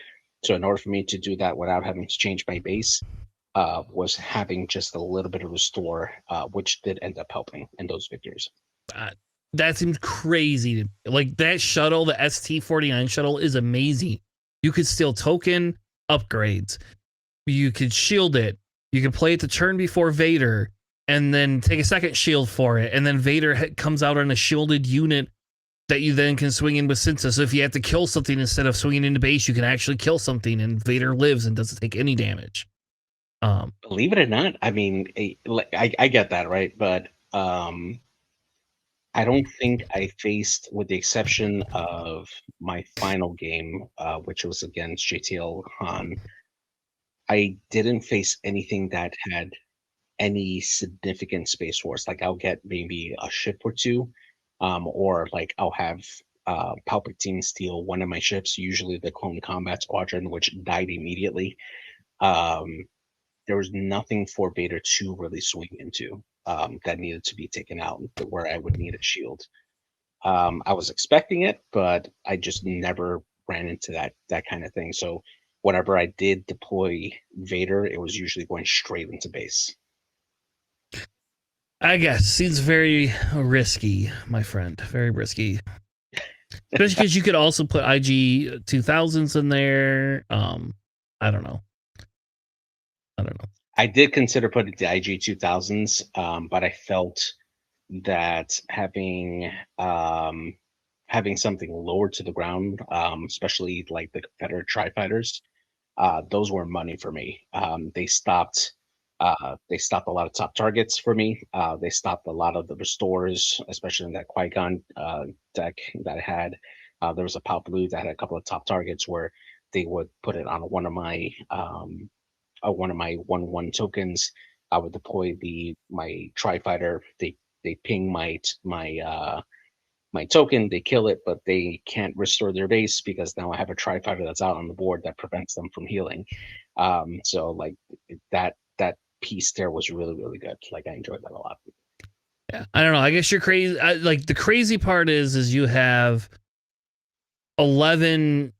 Speaker 2: So in order for me to do that without having to change my base, was having just a little bit of restore, which did end up helping in those victories.
Speaker 1: That seems crazy. Like that shuttle, the ST-49 shuttle, is amazing. You could steal token upgrades. You could shield it. You can play it the turn before Vader, and then take a second shield for it, and then Vader comes out on a shielded unit that you then can swing in with Cinta. So if you have to kill something instead of swinging into base, you can actually kill something, and Vader lives and doesn't take any damage.
Speaker 2: Believe it or not, I mean, I get that, right? But I don't think I faced, with the exception of my final game, which was against JTL Han, I didn't face anything that had any significant space force. Like I'll get maybe a ship or two, or like I'll have Palpatine steal one of my ships, usually the Clone Combat Squadron, which died immediately. Um, there was nothing for Vader to really swing into that needed to be taken out, where I would need a shield. I was expecting it, but I just never ran into that kind of thing. So whenever I did deploy Vader, it was usually going straight into base.
Speaker 1: I guess seems very risky, my friend. Very risky. Especially because you could also put IG 2000s in there. I don't know.
Speaker 2: I did consider putting the IG 2000s, but I felt that having something lower to the ground, especially like the Confederate Tri-Fighters, those were money for me. They stopped a lot of top targets for me. They stopped a lot of the restores, especially in that Qui-Gon deck that I had. There was a Pal Blue that had a couple of top targets where they would put it on one of my 1/1 tokens. I would deploy my Tri-Fighter. They ping my token, they kill it, but they can't restore their base because now I have a Tri-Fighter that's out on the board that prevents them from healing. So like that piece there was really, really good. Like I enjoyed that a lot.
Speaker 1: Yeah, I don't know. I guess you're crazy. Like the crazy part is you have 11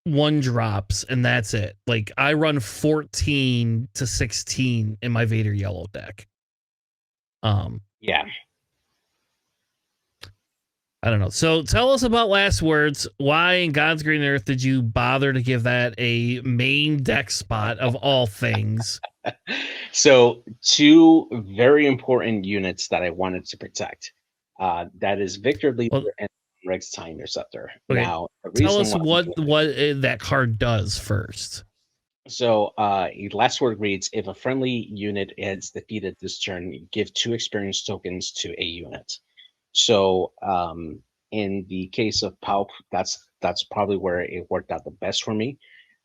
Speaker 1: one drops and that's it. Like I run 14 to 16 in my Vader yellow deck.
Speaker 2: Yeah.
Speaker 1: I don't know. So tell us about Last Words. Why in God's green earth did you bother to give that a main deck spot of all things?
Speaker 2: So two very important units that I wanted to protect. That is Victor Leader and Rex Time Interceptor.
Speaker 1: Okay,
Speaker 2: Now, the
Speaker 1: tell
Speaker 2: reason
Speaker 1: us
Speaker 2: why
Speaker 1: what that card does first.
Speaker 2: So, last word reads: if a friendly unit is defeated this turn, give 2 experience tokens to a unit. So, in the case of Palp, that's probably where it worked out the best for me.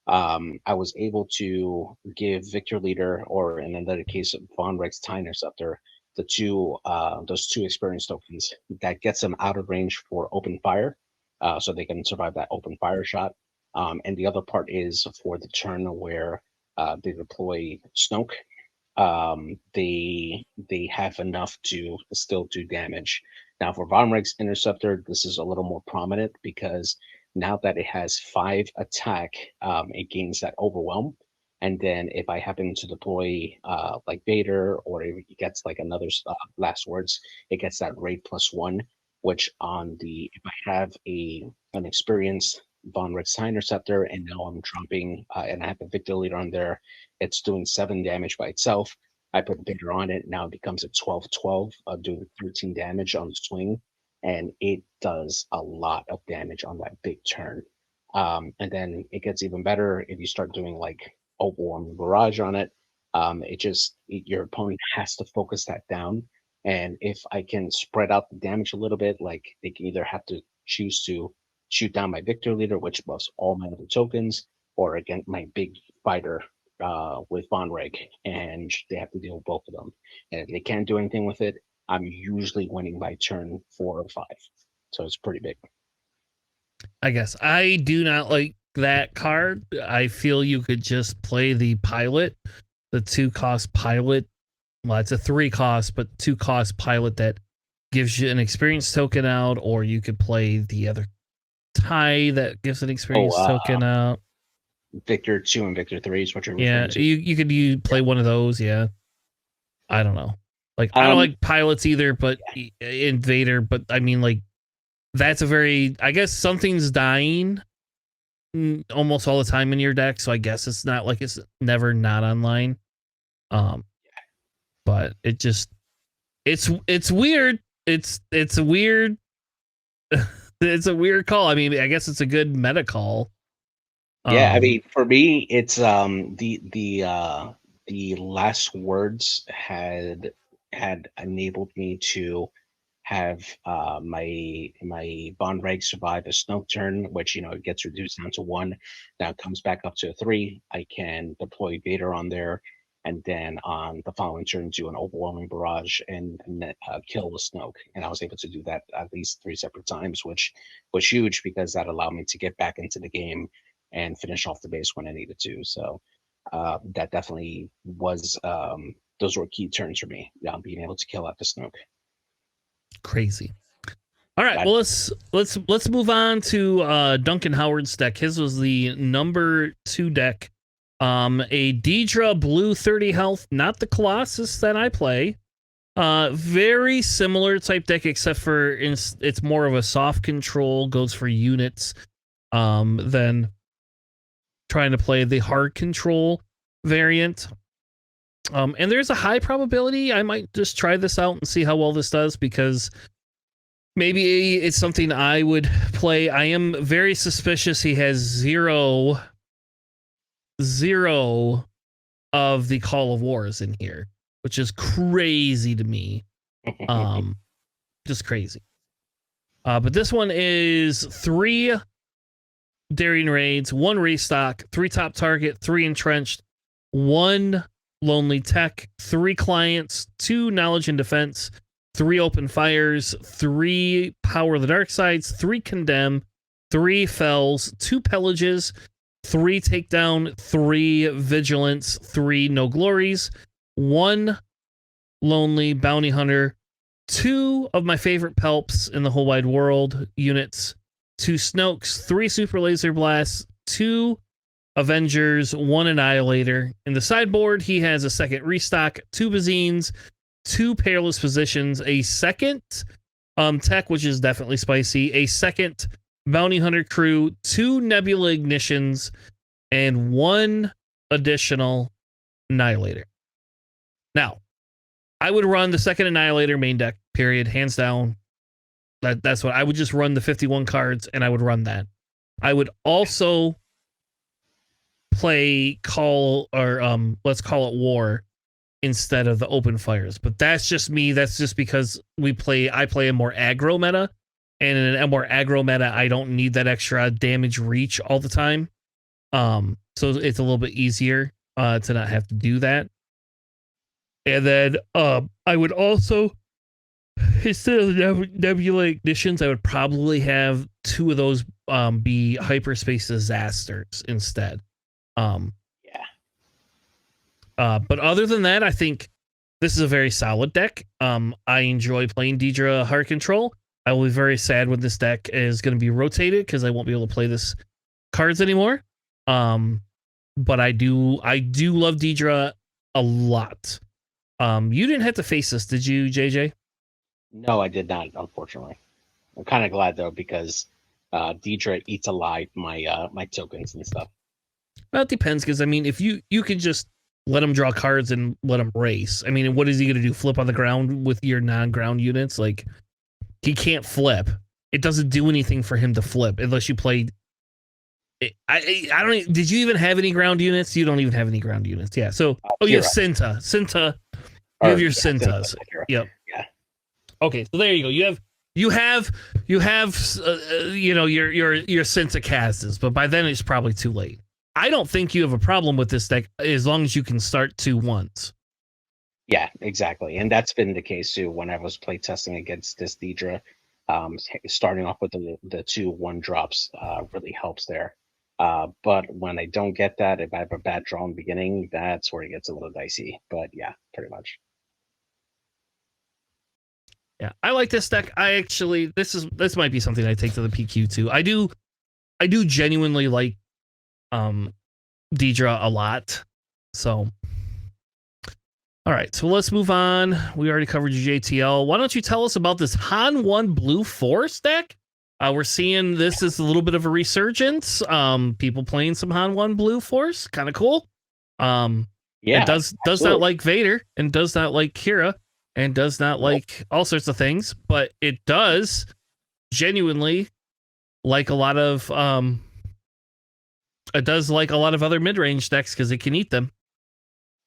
Speaker 2: I was able to give Victor Leader, or in another case, Von Rex Time Interceptor, those 2 experience tokens. That gets them out of range for open fire, so they can survive that open fire shot. And the other part is for the turn where they deploy Snoke. They have enough to still do damage. Now for Von Rex Interceptor, this is a little more prominent because now that it has 5 attack, it gains that overwhelm. And then if I happen to deploy like Vader, or if it gets like another last words, it gets that raid +1, which on the if I have an experienced Von Rex Interceptor and now I'm dropping and I have a Victor Leader on there, it's doing 7 damage by itself. I put Vader on it, now it becomes a 12/12, doing 13 damage on the swing, and it does a lot of damage on that big turn. And then it gets even better if you start doing like Overwhelming Barrage on it. Your opponent has to focus that down. And if I can spread out the damage a little bit, like they can either have to choose to shoot down my Victor Leader, which buffs all my other tokens, or again my big fighter with Von Reg, and they have to deal with both of them. And if they can't do anything with it, I'm usually winning by turn 4 or 5. So it's pretty big.
Speaker 1: I guess I do not like that card. I feel you could just play the pilot, the 2-cost pilot. Well, it's a 3-cost, but 2-cost pilot that gives you an experience token out, or you could play the other tie that gives an experience token out.
Speaker 2: Victor 2 and Victor 3 is what you're
Speaker 1: referring to. You could play one of those, yeah. I don't know. Like I don't like pilots either, but Invader, but I mean like that's a very, I guess something's dying almost all the time in your deck, so I guess it's not like it's never not online. But it just it's weird. It's weird. It's a weird call. I mean, I guess it's a good meta call.
Speaker 2: Yeah, I mean, for me, it's the last words had enabled me to have my bond reg survive a snow turn, which it gets reduced down to 1. Now it comes back up to a 3. I can deploy Vader on there, and then on the following turn do an overwhelming barrage and kill the Snoke. And I was able to do that at least 3 separate times, which was huge because that allowed me to get back into the game and finish off the base when I needed to. So that definitely was those were key turns for me. Being able to kill out the Snoke.
Speaker 1: Crazy. All right,
Speaker 2: That,
Speaker 1: well let's move on to Duncan Howard's deck. His was the number 2 deck. A Deidre blue 30 health, not the Colossus that I play. Very similar type deck, except for it's more of a soft control, goes for units, than trying to play the hard control variant. And there's a high probability I might just try this out and see how well this does, because maybe it's something I would play. I am very suspicious he has zero of the Call of Wars in here, which is crazy to me. Just crazy. But this one is 3 Daring Raids, 1 Restock, 3 Top Target, 3 Entrenched, 1 Lonely Tech, 3 Clients, 2 Knowledge and Defense, 3 Open Fires, 3 Power of the Dark Sides, 3 Condemn, 3 Fells, 2 Pillages, 3 Takedown, 3 Vigilance, 3 No Glories, 1 Lonely Bounty Hunter, 2 of my favorite Pelps in the whole wide world units, 2 Snokes, 3 Super Laser Blasts, 2 Avengers, 1 Annihilator. In the sideboard, he has a 2nd Restock, 2 Bazines, 2 Perilous Positions, a 2nd Tech, which is definitely spicy, a 2nd Bounty Hunter Crew, 2 Nebula Ignitions, and 1 additional Annihilator. Now, I would run the 2nd Annihilator main deck, period, hands down. That's what I would just run, the 51 cards, and I would run that. I would also play Let's Call It War instead of the Open Fires. But that's just me. That's just because I play a more aggro meta. And in a more aggro meta, I don't need that extra damage reach all the time. So it's a little bit easier to not have to do that. And then I would also, instead of the Nebula Ignitions, I would probably have 2 of those be Hyperspace Disasters instead. But other than that, I think this is a very solid deck. I enjoy playing Deidre Hard Control. I will be very sad when this deck is going to be rotated, because I won't be able to play this cards anymore. But I do love Deidre a lot. You didn't have to face this, did you, JJ?
Speaker 2: No, I did not, unfortunately. I'm kind of glad though, because Deidre eats alive my my tokens and stuff.
Speaker 1: Well, it depends, because I mean, if you can just let him draw cards and let him race. I mean, what is he going to do? Flip on the ground with your non-ground units? Like, he can't flip. It doesn't do anything for him to flip unless you play. I don't. Did you even have any ground units? You don't even have any ground units. Yeah. So you have Cinta. You have your Cintas. Yep.
Speaker 2: Yeah.
Speaker 1: Okay. So there you go. You have your Cinta casts, but by then it's probably too late. I don't think you have a problem with this deck as long as you can start 2 once.
Speaker 2: Yeah, exactly. And that's been the case too when I was playtesting against this Deidre. Starting off with the 2 1-drops really helps there. But when I don't get that, if I have a bad draw in the beginning, that's where it gets a little dicey. But yeah, pretty much.
Speaker 1: Yeah, I like this deck. This might be something I take to the PQ too. I do genuinely like Deidre a lot. So all right, so let's move on. We already covered JTL. Why don't you tell us about this Han 1 Blue Force deck? We're seeing this is a little bit of a resurgence. People playing some Han 1 Blue Force, kind of cool. Yeah, it does not like Vader, and does not like Kira, and does not like all sorts of things, but it does genuinely like a lot of it does like a lot of other mid-range decks because it can eat them.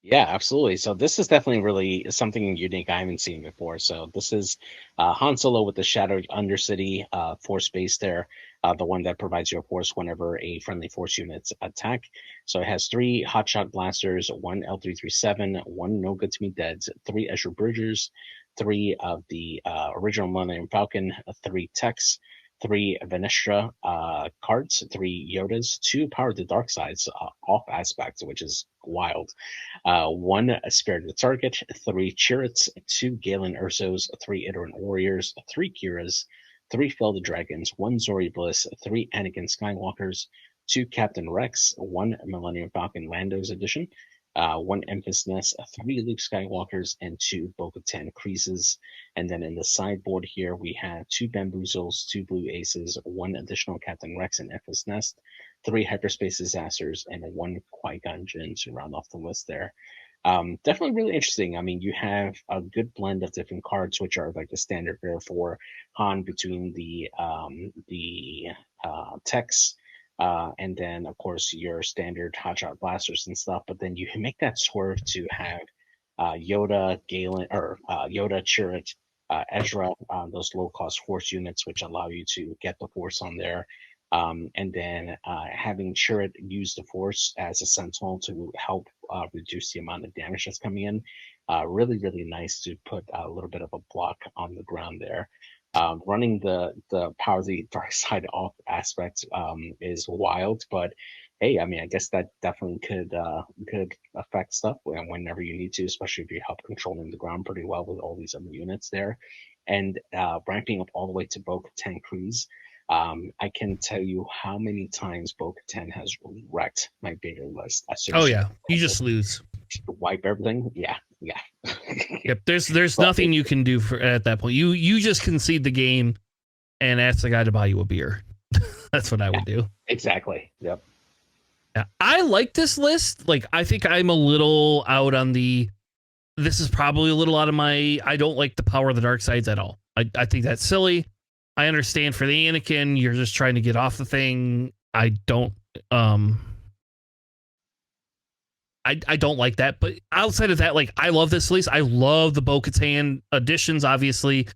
Speaker 2: Yeah, absolutely. So this is definitely really something unique I haven't seen before. So this is Han Solo with the Shattered Undercity force base there, the one that provides you a force whenever a friendly force units attack. So it has 3 Hotshot Blasters, 1 L337, 1 No Good to Me Deads, 3 Ezra Bridgers, 3 of the original Millennium Falcon, 3 Techs, 3 Venestra cards, 3 Yodas, 2 Power of the Dark Sides off aspects, which is wild. 1 Spirited Target, 3 Chirruts, 2 Galen Ursos, 3 Iterant Warriors, 3 Kiras, 3 Felda Dragons, 1 Zori Bliss, 3 Anakin Skywalkers, 2 Captain Rex, 1 Millennium Falcon Lando's Edition, 1 Empress Nest, 3 Luke Skywalkers, and 2 Bo-Katan Creases. And then in the sideboard here, we have 2 Bamboozles, 2 Blue Aces, 1 additional Captain Rex and Empress Nest, 3 Hyperspace Disasters, and 1 Qui-Gon Jinn to round off the list there. Definitely really interesting. I mean, you have a good blend of different cards, which are like the standard fare for Han between the techs, and then of course your standard hotshot blasters and stuff. But then you can make that swerve to have Yoda, Galen, or Yoda, Chirrut, Ezra, those low cost force units, which allow you to get the force on there. And then having Chirrut use the force as a sentinel to help reduce the amount of damage that's coming in. Really, really nice to put a little bit of a block on the ground there. Running the power of the dark side off aspect is wild, but hey, I mean, I guess that definitely could affect stuff whenever you need to, especially if you help controlling the ground pretty well with all these other units there, and ramping up all the way to Bo-Katan Kryze. I can tell you how many times Bo-Katan has wrecked my bigger list. As soon
Speaker 1: Oh
Speaker 2: as
Speaker 1: yeah, you just lose.
Speaker 2: wipe everything. Yeah, yeah.
Speaker 1: Yep. There's
Speaker 2: But
Speaker 1: nothing you can do for at that point. You just concede the game and ask the guy to buy you a beer. That's what I
Speaker 2: yeah,
Speaker 1: would do.
Speaker 2: exactly. Yep.
Speaker 1: Yeah. I like this list. Like, I think I'm a little out on the. This is probably a little out of my. I don't like the power of the dark sides at all. I think that's silly. I understand for the Anakin, you're just trying to get off the thing. I don't. I don't like that. But outside of that, like, I love this list. I love the Bo-Katan additions, obviously.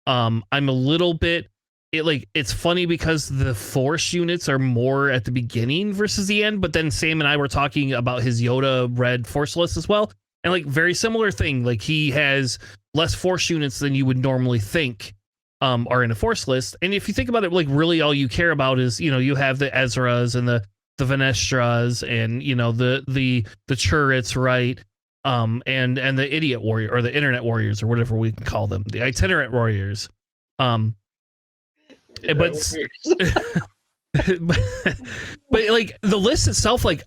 Speaker 1: I'm a little bit it's funny because the force units are more at the beginning versus the end, but then Sam and I were talking about his Yoda red force list as well. And like very similar thing. Like he has less force units than you would normally think are in a force list. And if you think about it, like really all you care about is, you have the Ezras and the Venestras and the Churrits, right? And the idiot warrior or the internet warriors or whatever we can call them, the itinerant warriors. But but like the list itself, it's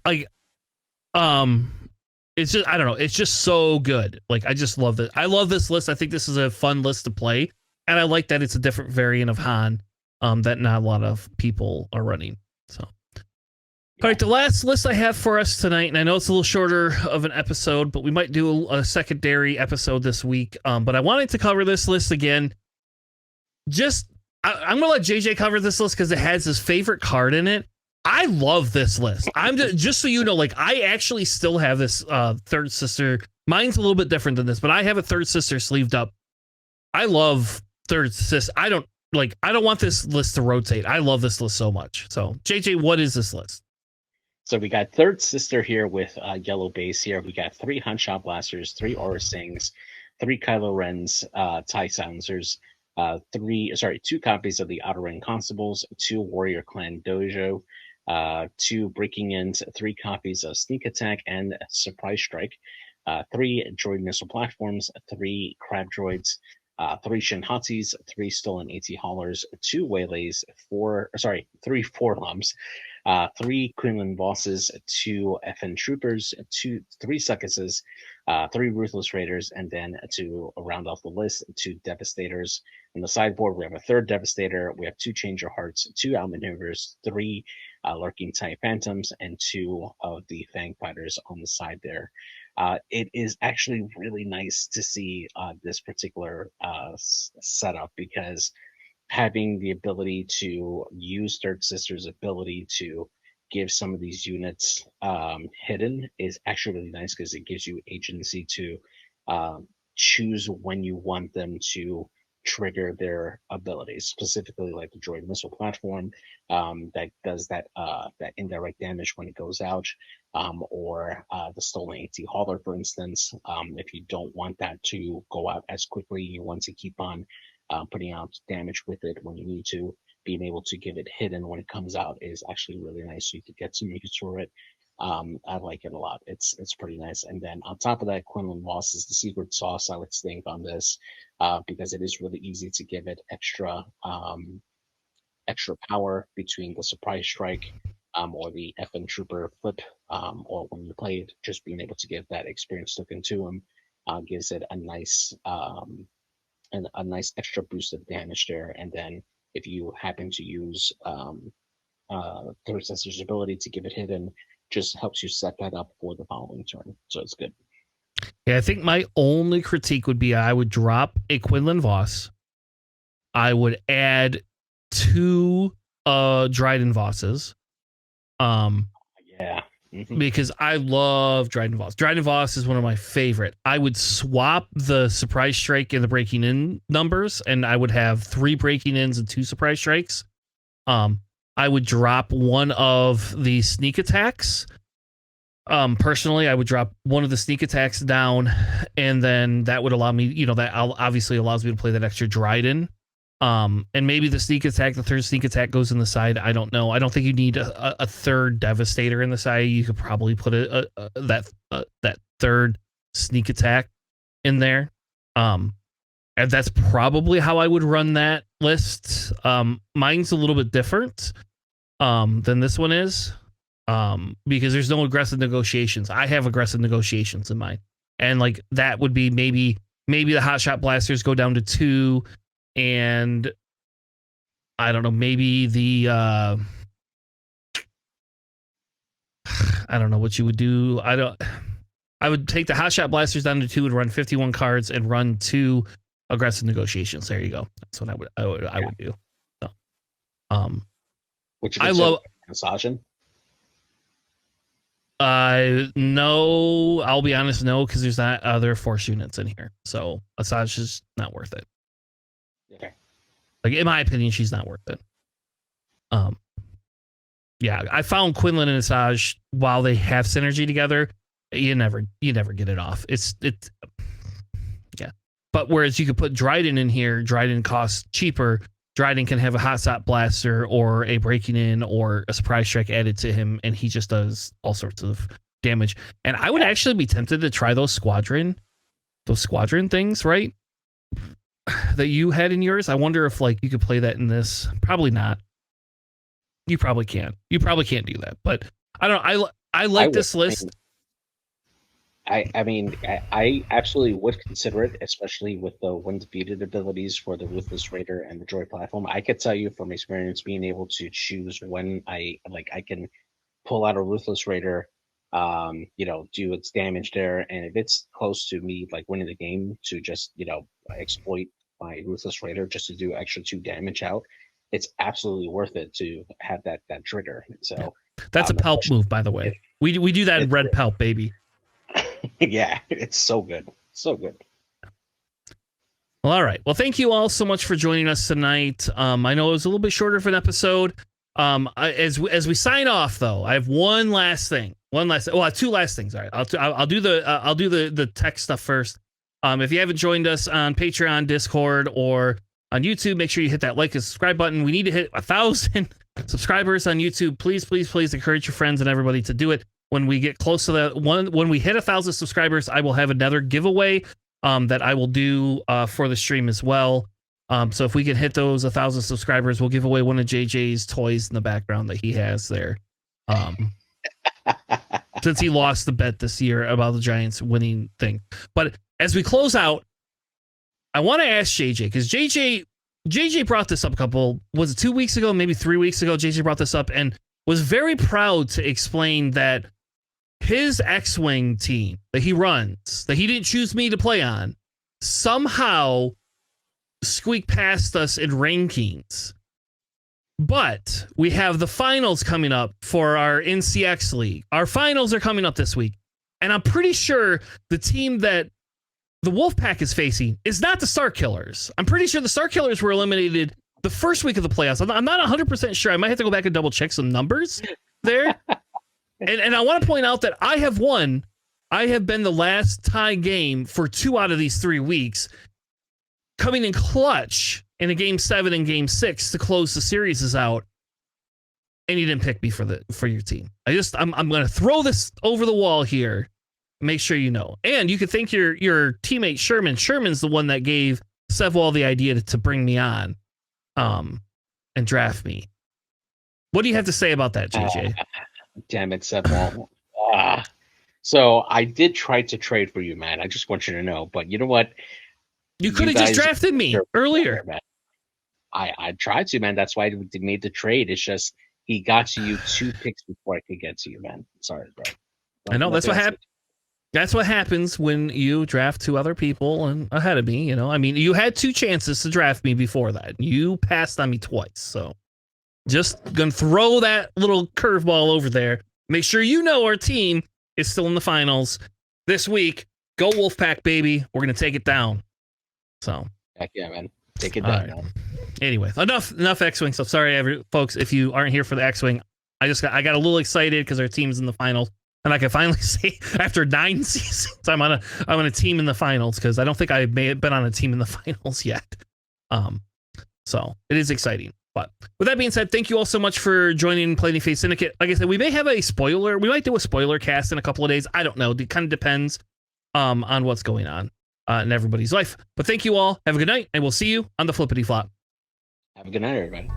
Speaker 1: just, I don't know, it's just so good. Like I just love it. I love this list. I think this is a fun list to play, and I like that it's a different variant of Han that not a lot of people are running. So all right, the last list I have for us tonight, and I know it's a little shorter of an episode, but we might do a secondary episode this week. But I wanted to cover this list again. I'm going to let JJ cover this list because it has his favorite card in it. I love this list. I'm just so you know, like I actually still have this third sister. Mine's a little bit different than this, but I have a third sister sleeved up. I love third sister. I don't want this list to rotate. I love this list so much. So JJ, what is this list?
Speaker 2: So we got third sister here with yellow base here. We got 3 Hunshot Blasters, 3 Aura Stings, 3 Kylo Ren's TIE Silencers, 2 copies of the Outer Ring Constables, 2 Warrior Clan Dojo, 2 Breaking Ins, 3 copies of Sneak Attack and Surprise Strike, 3 Droid Missile Platforms, 3 Crab Droids, 3 Shinhatsis, 3 Stolen AT Haulers, 2 Waylays, 3 Forlums, 3 Quinlan Bosses, 2 FN Troopers, 3 Suckuses, 3 Ruthless Raiders, and then to round off the list, 2 Devastators. On the sideboard, we have a third Devastator, we have 2 Changer Hearts, 2 Outmaneuvers, 3 Lurking TIE Phantoms, and 2 of the Fang Fighters on the side there. It is actually really nice to see this particular setup because having the ability to use Third Sister's ability to give some of these units hidden is actually really nice because it gives you agency to choose when you want them to trigger their abilities, specifically like the droid missile platform that does that indirect damage when it goes out, or the stolen AT hauler, for instance. If you don't want that to go out as quickly, you want to keep on putting out damage with it when you need to. Being able to give it hidden when it comes out is actually really nice. So you could get some use for it. I like it a lot. It's pretty nice. And then on top of that, Quinlan Voss is the secret sauce, I would think, on this, because it is really easy to give it extra power between the surprise strike, or the FN Trooper flip, or when you play it, just being able to give that experience token to him gives it a nice a nice extra boost of damage there. And then if you happen to use Third Sister's ability to give it hidden, just helps you set that up for the following turn. So it's good.
Speaker 1: Yeah, I think my only critique would be I would drop a Quinlan Voss. I would add 2 Dryden Vosses.
Speaker 2: Yeah.
Speaker 1: Because I love Dryden Voss. Dryden Voss is one of my favorite. I would swap the surprise strike and the breaking in numbers, and I would have 3 breaking ins and 2 surprise strikes. I would drop one of the sneak attacks. Personally, I would drop one of the sneak attacks down, and then that would allow me, that obviously allows me to play that extra Dryden. And maybe the sneak attack, the third sneak attack goes in the side. I don't know. I don't think you need a third Devastator in the side. You could probably put that third sneak attack in there. And that's probably how I would run that list. Mine's a little bit different than this one is, because there's no aggressive negotiations. I have aggressive negotiations in mine, and like that would be maybe the hotshot blasters go down to 2. And I don't know, maybe the I don't know what you would do. I would take the hotshot blasters down to 2 and run 51 cards and run 2 aggressive negotiations. There you go. That's what I would do. So,
Speaker 2: Which
Speaker 1: I love
Speaker 2: massaging.
Speaker 1: No, I'll be honest, no, because there's not other force units in here. So Asajj is not worth it.
Speaker 2: Okay.
Speaker 1: Like, in my opinion, she's not worth it. Yeah, I found Quinlan and Asajj, while they have synergy together, you never get it off. It's yeah. But whereas you could put Dryden in here, Dryden costs cheaper. Dryden can have a hotshot blaster or a breaking in or a surprise strike added to him, and he just does all sorts of damage. And I would actually be tempted to try those squadron things, right? That you had in yours. I wonder if like you could play that in this. Probably not. You probably can't. You probably can't do that. But I don't know. I like this list.
Speaker 2: I mean, I absolutely would consider it, especially with the when defeated abilities for the Ruthless Raider and the Droid platform. I could tell you from experience being able to choose when I can pull out a Ruthless Raider, do its damage there, and if it's close to me like winning the game, to just exploit my Ruthless Raider just to do extra 2 damage out, it's absolutely worth it to have that trigger. So
Speaker 1: that's a Pelp move, by the way. We do that in Red Pelp, baby.
Speaker 2: Yeah, it's so good. So good.
Speaker 1: Well, all right. Well, thank you all so much for joining us tonight. I know it was a little bit shorter of an episode. As we sign off, though, I have one last thing. Well, I have 2 last things. All right. I'll do the tech stuff first. If you haven't joined us on Patreon, Discord, or on YouTube, make sure you hit that like and subscribe button. We need to hit 1,000 subscribers on YouTube. Please, please, please encourage your friends and everybody to do it. When we get close to that when we hit 1,000 subscribers, I will have another giveaway that I will do for the stream as well. So if we can hit those 1,000 subscribers, we'll give away one of JJ's toys in the background that he has there. Since he lost the bet this year about the Giants winning thing. But as we close out, I want to ask JJ, because JJ brought this up was it 2 weeks ago, maybe 3 weeks ago? JJ brought this up and was very proud to explain that his X-Wing team that he runs, that he didn't choose me to play on, somehow squeak past us in rankings. But we have the finals coming up for our NCX League. Our finals are coming up this week. And I'm pretty sure the team that the Wolfpack is facing is not the Star Killers. I'm pretty sure the Star Killers were eliminated the first week of the playoffs. I'm not 100% sure. I might have to go back and double check some numbers there. And I want to point out that I have won. I have been the last tie game for 2 out of these 3 weeks, coming in clutch in a game 7 and game 6 to close the series out. And you didn't pick me for your team. I'm going to throw this over the wall here. Make sure you know. And you could thank your teammate Sherman. Sherman's the one that gave Sevwall the idea to bring me on and draft me. What do you have to say about that, JJ?
Speaker 2: Damn it, Sevwall. So I did try to trade for you, man. I just want you to know. But you know what?
Speaker 1: You could have just drafted me earlier.
Speaker 2: Man. I tried to, man. That's why I made the trade. It's just he got to you 2 picks before I could get to you, man. Sorry, bro.
Speaker 1: I know that's what happened. That's what happens when you draft 2 other people and ahead of me. You know, I mean, you had 2 chances to draft me before that. You passed on me twice. So just gonna throw that little curveball over there. Make sure you know our team is still in the finals this week. Go Wolfpack, baby. We're gonna take it down. So
Speaker 2: heck yeah, man. Take it down.
Speaker 1: Right. Anyway, enough X-Wing stuff. Sorry, folks, if you aren't here for the X-Wing. I got a little excited because our team's in the finals. And I can finally say, after 9 seasons, I'm on a team in the finals, because I don't think I may have been on a team in the finals yet. So it is exciting. But with that being said, thank you all so much for joining Plenty Face Syndicate. Like I said, we may have a spoiler. We might do a spoiler cast in a couple of days. I don't know. It kind of depends on what's going on in everybody's life. But thank you all. Have a good night, and we'll see you on the Flippity Flop.
Speaker 2: Have a good night, everybody.